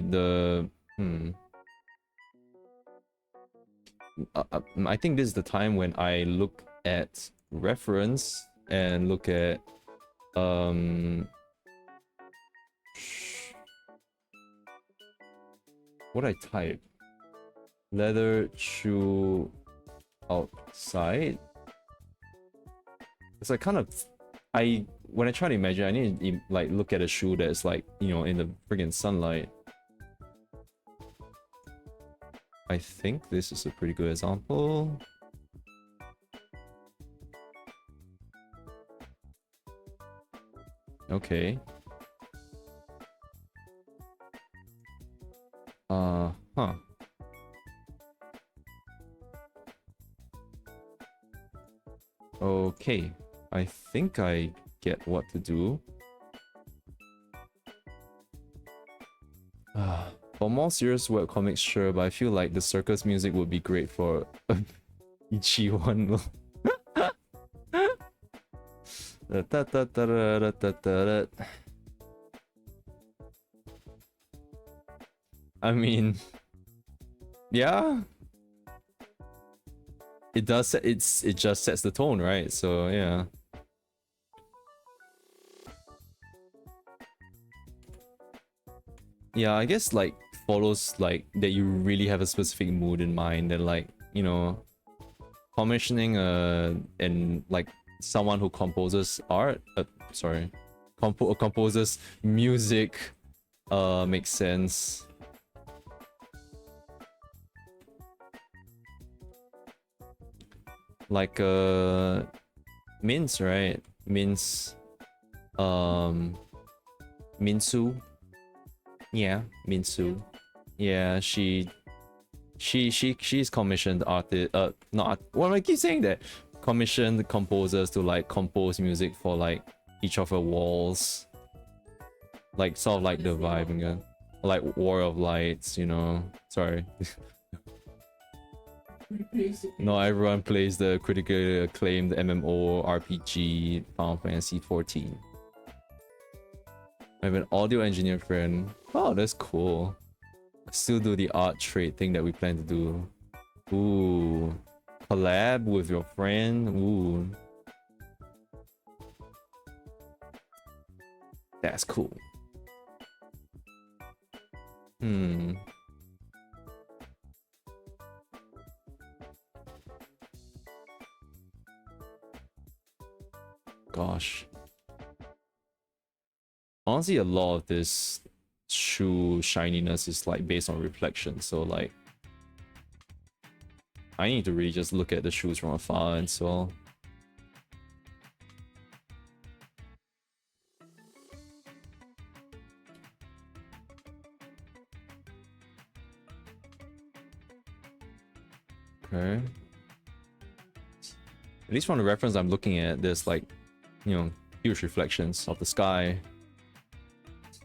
I think this is the time when I look at reference and look at what I type. Leather shoe outside. It's like kind of, when I try to imagine, I need to like look at a shoe that's like, you know, in the friggin' sunlight. I think this is a pretty good example. Okay. Huh. Okay. I think I get what to do. For more serious webcomics, sure, but I feel like the circus music would be great for Ichi one. I mean, yeah, it does. It just sets the tone, right? So yeah. Yeah, I guess like follows like that you really have a specific mood in mind, and like, you know, commissioning and like someone who composes art, sorry, composes music makes sense. Like Mince, right? Mince, Minsu, Yeah, Minsu. Yeah, she's commissioned artist. Not what am I keep saying that? Commissioned composers to like compose music for like each of her walls, like sort of like the vibe again, like War of Lights. You know, sorry. No, everyone plays the critically acclaimed MMO RPG Final Fantasy 14. I have an audio engineer friend. Oh, that's cool. Still do the art trade thing that we plan to do. Ooh. Collab with your friend. Ooh. That's cool. Hmm. Gosh. Honestly, a lot of this shoe shininess is like based on reflection, so like I need to really just look at the shoes from afar and so. Okay. At least from the reference I'm looking at, there's like, you know, huge reflections of the sky.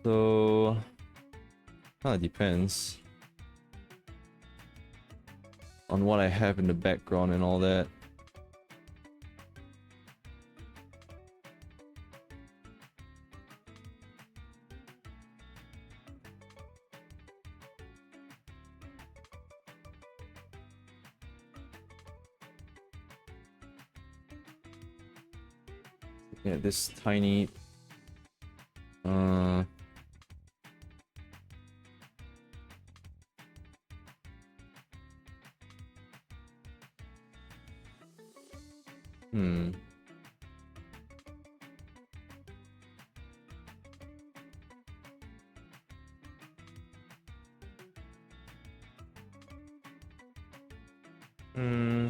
So kind of depends on what I have in the background and all that. Yeah, this tiny hmm. Hmm.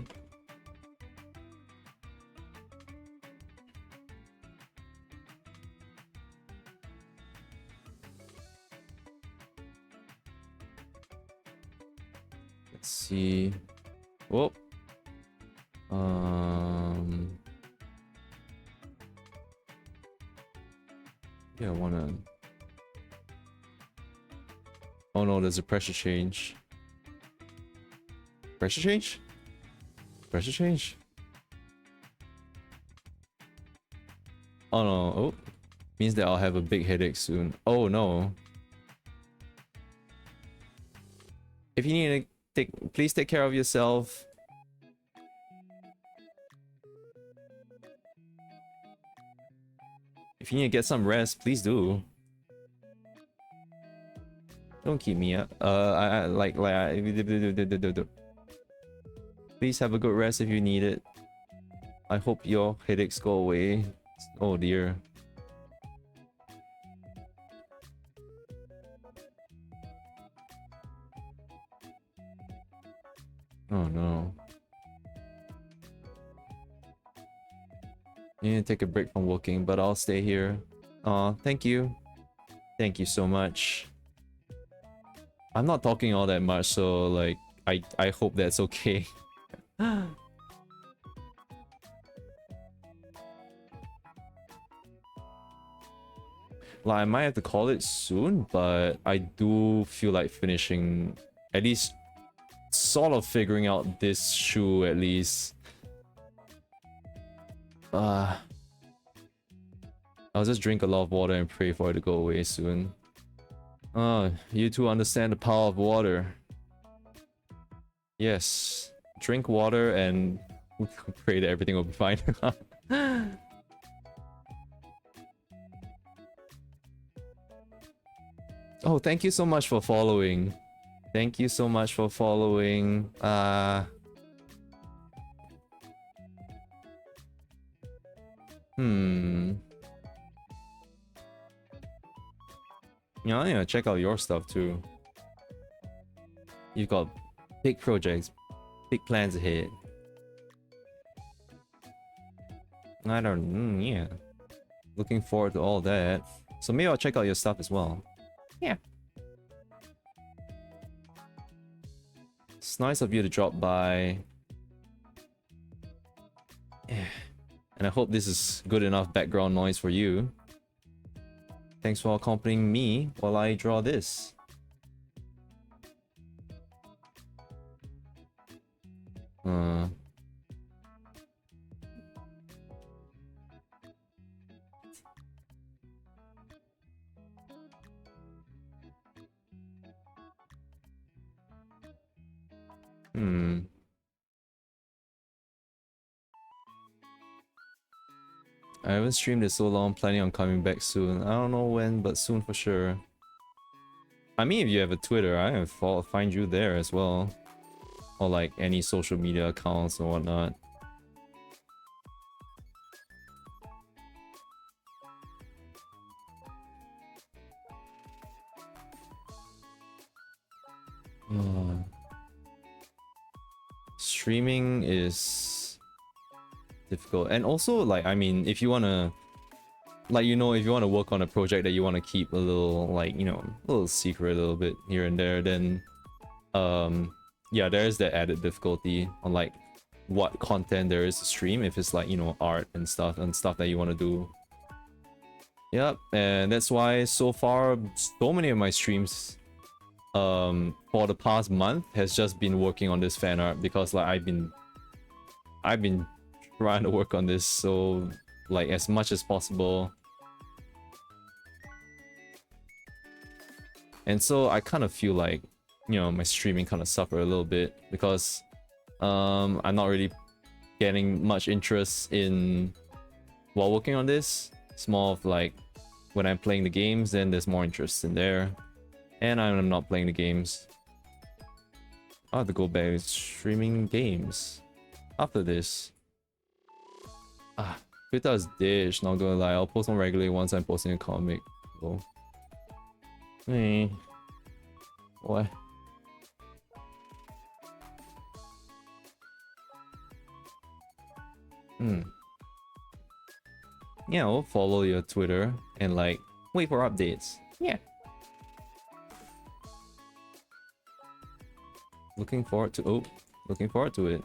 Let's see. Whoop. Yeah, I wanna. Oh no, there's a pressure change. Pressure change? Pressure change? Oh no. Oh. Means that I'll have a big headache soon. Oh no. If you need to please take care of yourself. If you need to get some rest, please do. Don't keep me up. Please have a good rest if you need it. I hope your headaches go away. Oh dear. Oh no. You need to take a break from working, but I'll stay here. Aw, thank you. Thank you so much. I'm not talking all that much, so like I hope that's okay. Like I might have to call it soon, but I do feel like finishing, at least sort of figuring out this shoe at least. I'll just drink a lot of water and pray for it to go away soon. Oh, you two understand the power of water. Yes. Drink water and pray that everything will be fine. Oh, thank you so much for following. Thank you so much for following. Yeah, I need to check out your stuff too. You've got big projects, big plans ahead. I don't, yeah. Looking forward to all that. So maybe I'll check out your stuff as well. Yeah. it's nice of you to drop by. And I hope this is good enough background noise for you. Thanks for accompanying me while I draw this. I haven't streamed it so long, planning on coming back soon. I don't know when, but soon for sure. I mean, if you have a Twitter, I can find you there as well. Or like any social media accounts or whatnot. Streaming is difficult, and also like, I mean, if you wanna, like, you know, if you want to work on a project that you want to keep a little, like, you know, a little secret a little bit here and there, then yeah, there is that added difficulty on like what content there is to stream, if it's like, you know, art and stuff that you want to do. Yep, and that's why so far so many of my streams for the past month has just been working on this fan art, because like I've been trying to work on this so like as much as possible. And so I kind of feel like, you know, my streaming kind of suffered a little bit because I'm not really getting much interest in while working on this. It's more of like when I'm playing the games, then there's more interest in there. And I'm not playing the games. I'll have to go back to streaming games after this. Twitter is dish, not gonna lie. I'll post one regularly once I'm posting a comic. Oh. Hey. What? Yeah, I'll follow your Twitter and like wait for updates. Yeah. Looking forward to it.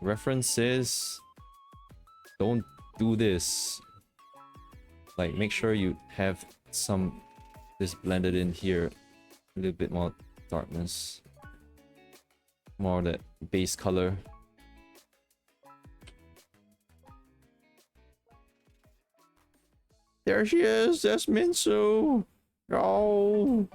References. Don't do this. Like, make sure you have some this blended in here. A little bit more darkness. More of that base color. There she is. That's Minsu. Oh.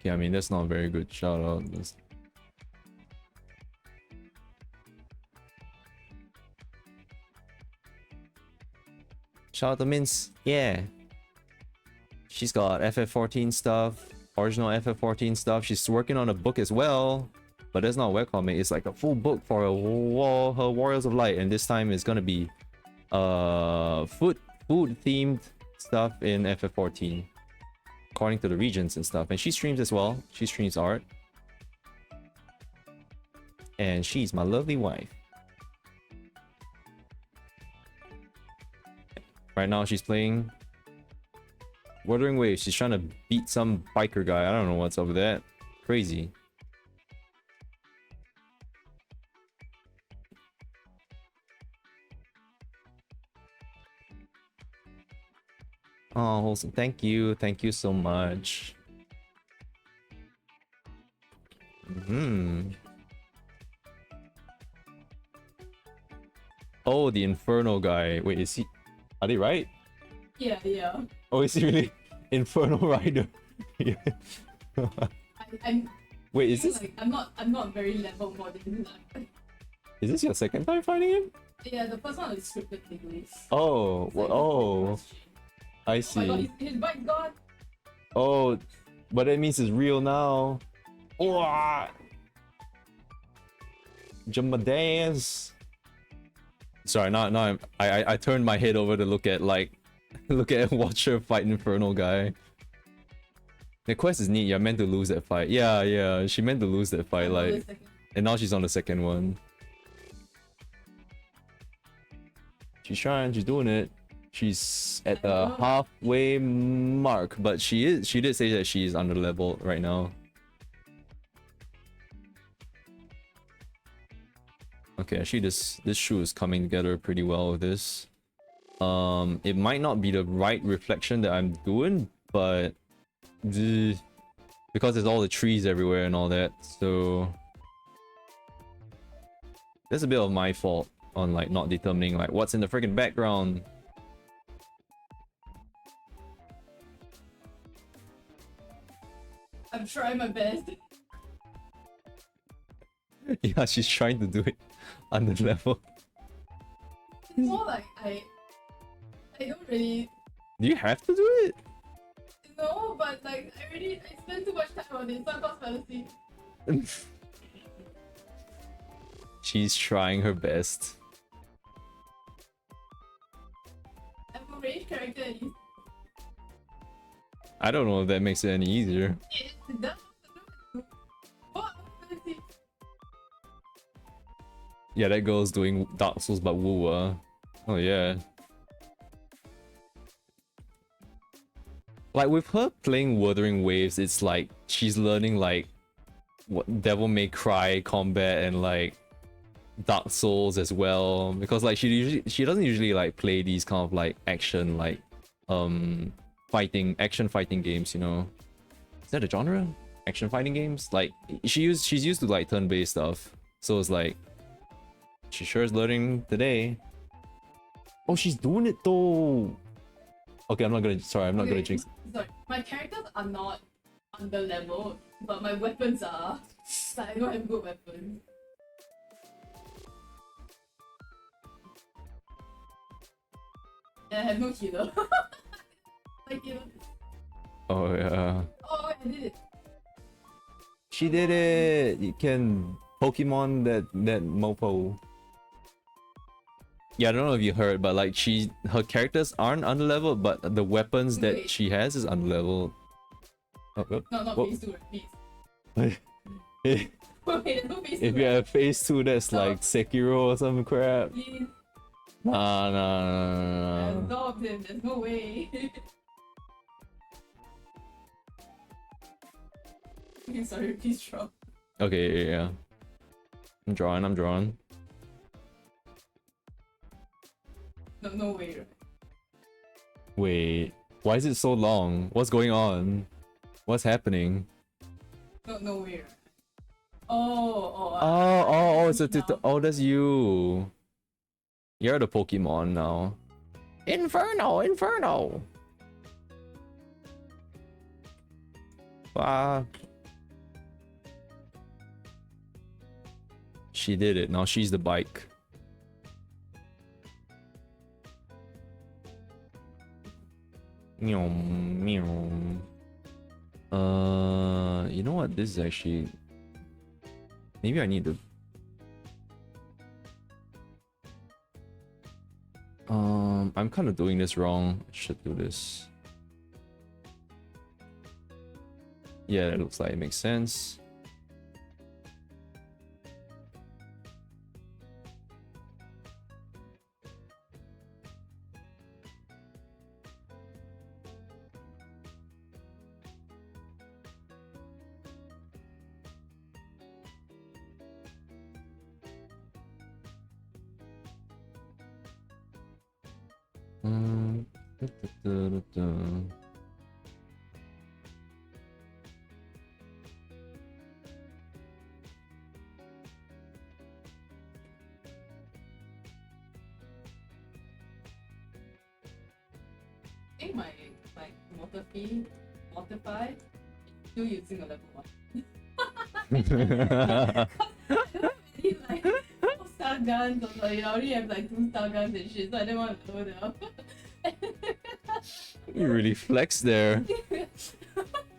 Okay, I mean, that's not a very good shout out. Shout out to Mince. Yeah. She's got FF14 stuff, original FF14 stuff. She's working on a book as well, but that's not a webcomic. It's like a full book for her Warriors of Light, and this time it's gonna be food themed stuff in FF14, according to the regions and stuff. And she streams as well. She streams art, and she's my lovely wife. Right now she's playing Wuthering Waves. She's trying to beat some biker guy. I don't know what's up with that. Crazy. Oh, Wholesome, thank you so much. Oh, the Inferno guy. Wait, is he? Are they right? Yeah. Oh, is he really Inferno Rider? I'm Wait, is this? like, I'm not very level more than that. Is this your second time finding him? Yeah, the first one is scripted English. Oh, well, oh, I Oh my see. god, his bike gone. Oh, but that means it's real now. Oh, Jamadas. Sorry, now I turned my head over to look at like watch her fight Infernal guy. The quest is neat. You're meant to lose that fight. Yeah, she meant to lose that fight, like, and now she's on the second one. She's trying. She's doing it. She's at the halfway mark, but she did say that she's under level right now. Okay, actually this shoe is coming together pretty well with this. It might not be the right reflection that I'm doing, but because there's all the trees everywhere and all that, so there's a bit of my fault on like not determining like what's in the freaking background. I'm trying my best. Yeah, she's trying to do it under level. It's more like I don't really. Do you have to do it? No, but like I spent too much time on it, so I got fell asleep. She's trying her best. I'm a range character and you. I don't know if that makes it any easier. It does. Oh, I'm asleep. Yeah, that girl's doing Dark Souls but woo. Oh yeah. Like with her playing Wuthering Waves, it's like she's learning like what Devil May Cry combat and like Dark Souls as well, because like she doesn't usually like play these kind of like action like action fighting games, you know. Is that a genre? Action fighting games? Like she's used to like turn-based stuff. So it's like she sure is learning today. Oh, she's doing it though. Okay, I'm not gonna jinx. Sorry, my characters are not under level, but my weapons are. Like, I don't have good weapons. And I have no healer. Like, you know. Oh yeah. Oh, I did it. She did it! You can Pokemon that mopo. Yeah, I don't know if you heard, but like her characters aren't underleveled, but the weapons that she has is underleveled. Oh, oh. No, not Whoa. phase 2, right? Please. Wait, no phase 2. If you have phase 2, that's like Sekiro or some crap. Please. Nah. Stop him, there's no way. Okay, sorry, please drop. Okay, yeah. I'm drawing. No way, right? Wait, why is it so long? What's going on? What's happening? No way, right? Oh, It's a oh, that's you. You're the Pokemon now. Inferno. Ah. She did it. Now she's the bike. Meow. You know what? This is actually. Maybe I need to. I'm kind of doing this wrong. I should do this. Yeah, it looks like it makes sense. I think my Mortify still using a level 1. I don't really like 4 star guns, or like, I already have like 2 star guns and shit, so I didn't want to lower them up. You really flex there.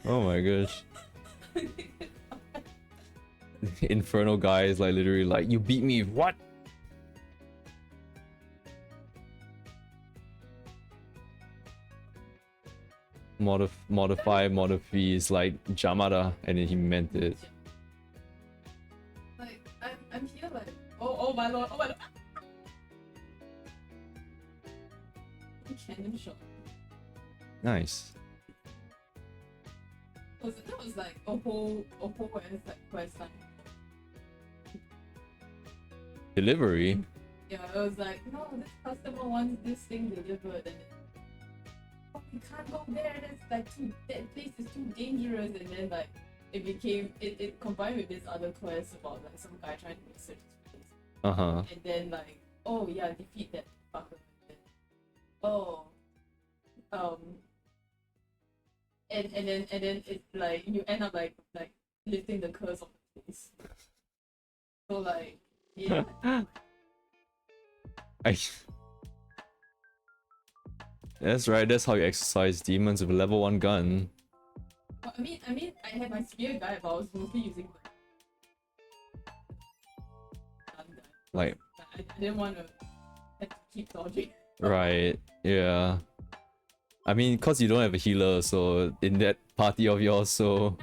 Oh my gosh. Infernal guy is like literally like, you beat me, what? modify is like Jamada, and then he meant it. Like I'm here like oh my lord, oh my lord. Cannon shot. Nice. That was like a whole quest line. Delivery. Yeah, it was like, no, this customer wants this thing delivered, and oh, you can't go there. That's like that place is too dangerous. And then like it combined with this other quest about like some guy trying to research this place. And then like, oh yeah, defeat that fucker. Oh, and then it's like you end up like lifting the curse of the place. So like, yeah. That's right, that's how you exercise demons with a level 1 gun. Well, I mean, I had my spear guy, but I was mostly using gun guy. Like, I didn't want to have to keep dodging. Right, yeah. I mean, cause you don't have a healer, so in that party of yours, so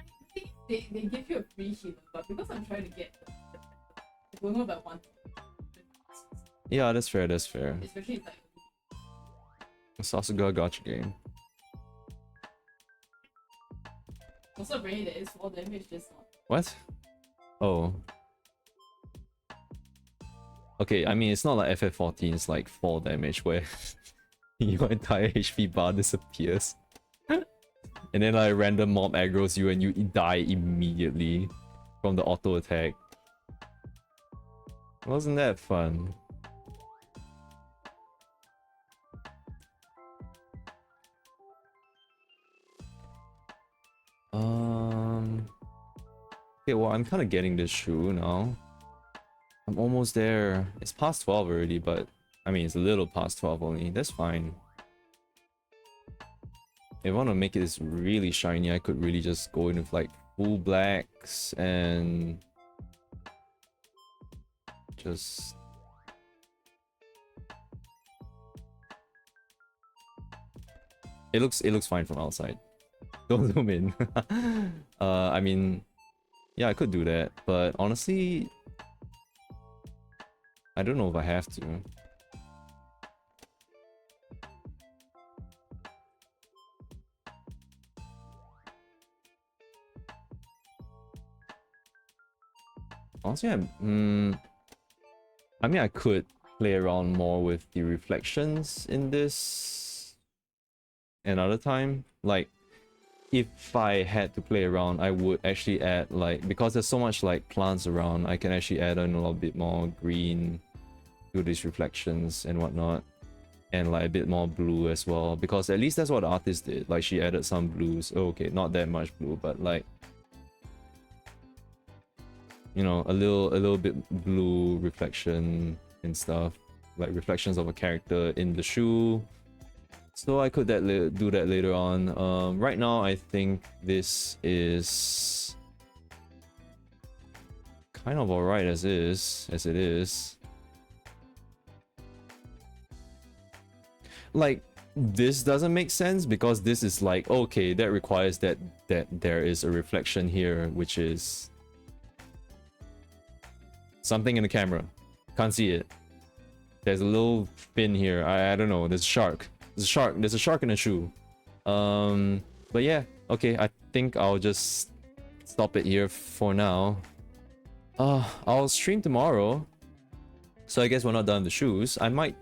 They give you a free healer, but because I'm trying to get I don't know about one. yeah, that's fair, that's fair. Especially if, like Sasuga gotcha game. also really there is 4 damage just not. What? Oh. Okay, I mean, it's not like FF14, it's like 4 damage where your entire HP bar disappears. And then like random mob aggroes you and you die immediately from the auto attack. Wasn't that fun? Okay, well, I'm kind of getting this shoe now. I'm almost there. It's past 12 already, but I mean, it's a little past 12 only. That's fine. If I want to make it this really shiny, I could really just go in with like full blacks and just it looks fine from outside. Don't zoom in. I mean, yeah, I could do that, but honestly, I don't know if I have to. Honestly, I mean, I could play around more with the reflections in this another time. Like, if I had to play around, I would actually add, like, because there's so much like plants around, I can actually add in a little bit more green to these reflections and whatnot, and like a bit more blue as well, because at least that's what the artist did. Like, she added some blues. Oh, okay, not that much blue, but like, you know, a little bit blue reflection and stuff, like reflections of a character in the shoe. So I could do that later on. Right now, I think this is kind of alright as it is. Like, this doesn't make sense because this is like, okay, that requires that there is a reflection here, which is something in the camera. Can't see it. There's a little fin here. I don't know. There's a shark. There's a shark in a shoe. But yeah, okay, I think I'll just stop it here for now. I'll stream tomorrow, so I guess we're not done with the shoes. I mean,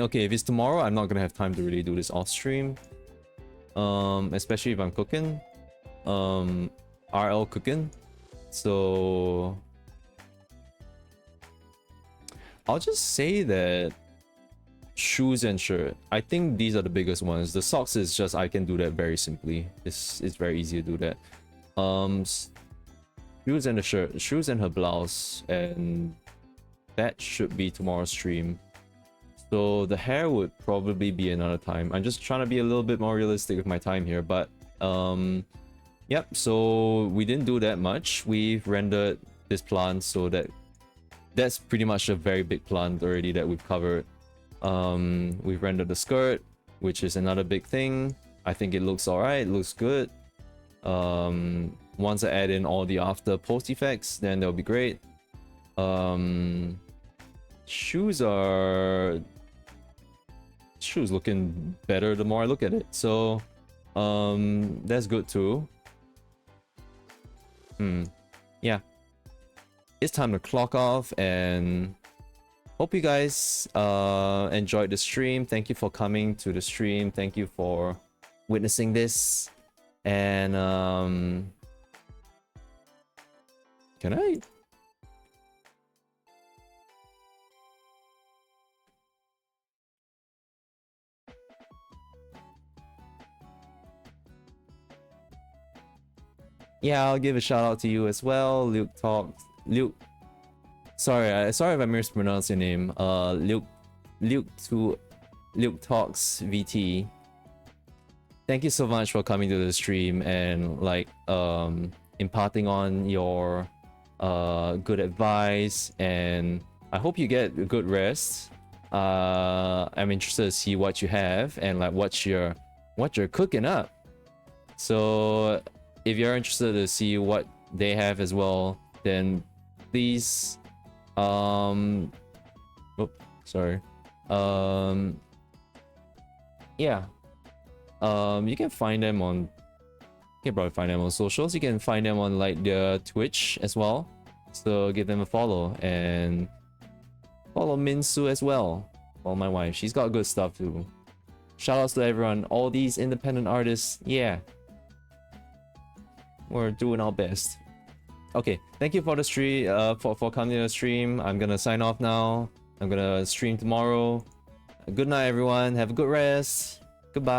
okay, if it's tomorrow, I'm not gonna have time to really do this off stream, especially if I'm cooking, RL cooking. So I'll just say that shoes and shirt, I think these are the biggest ones. The socks is just, I can do that very simply. It's very easy to do that. Shoes and the shirt, shoes and her blouse, and that should be tomorrow's stream. So the hair would probably be another time. I'm just trying to be a little bit more realistic with my time here, but yep, so we didn't do that much. We've rendered this plant, so that's pretty much a very big plant already that we've covered. We've rendered the skirt, which is another big thing. I think it looks alright, looks good. Once I add in all the after post effects, then that'll be great. Shoes looking better the more I look at it, so that's good too. Yeah, it's time to clock off, and hope you guys enjoyed the stream. Thank you for coming to the stream, thank you for witnessing this. And can I? Yeah, I'll give a shout out to you as well. Luke talks. Luke. Sorry, sorry if I mispronounced your name. Luke talks VT. Thank you so much for coming to the stream and like imparting on your good advice, and I hope you get a good rest. I'm interested to see what you have and like what you're cooking up. So if you're interested to see what they have as well, then please yeah. You can find them on, you can probably find them on socials. You can find them on like their Twitch as well. So give them a follow and follow Minsu as well. Follow my wife. She's got good stuff too. Shout outs to everyone, all these independent artists. Yeah, we're doing our best. Okay, thank you for the stream, for coming to the stream. I'm gonna sign off now. I'm gonna stream tomorrow. Good night, everyone. Have a good rest. Goodbye.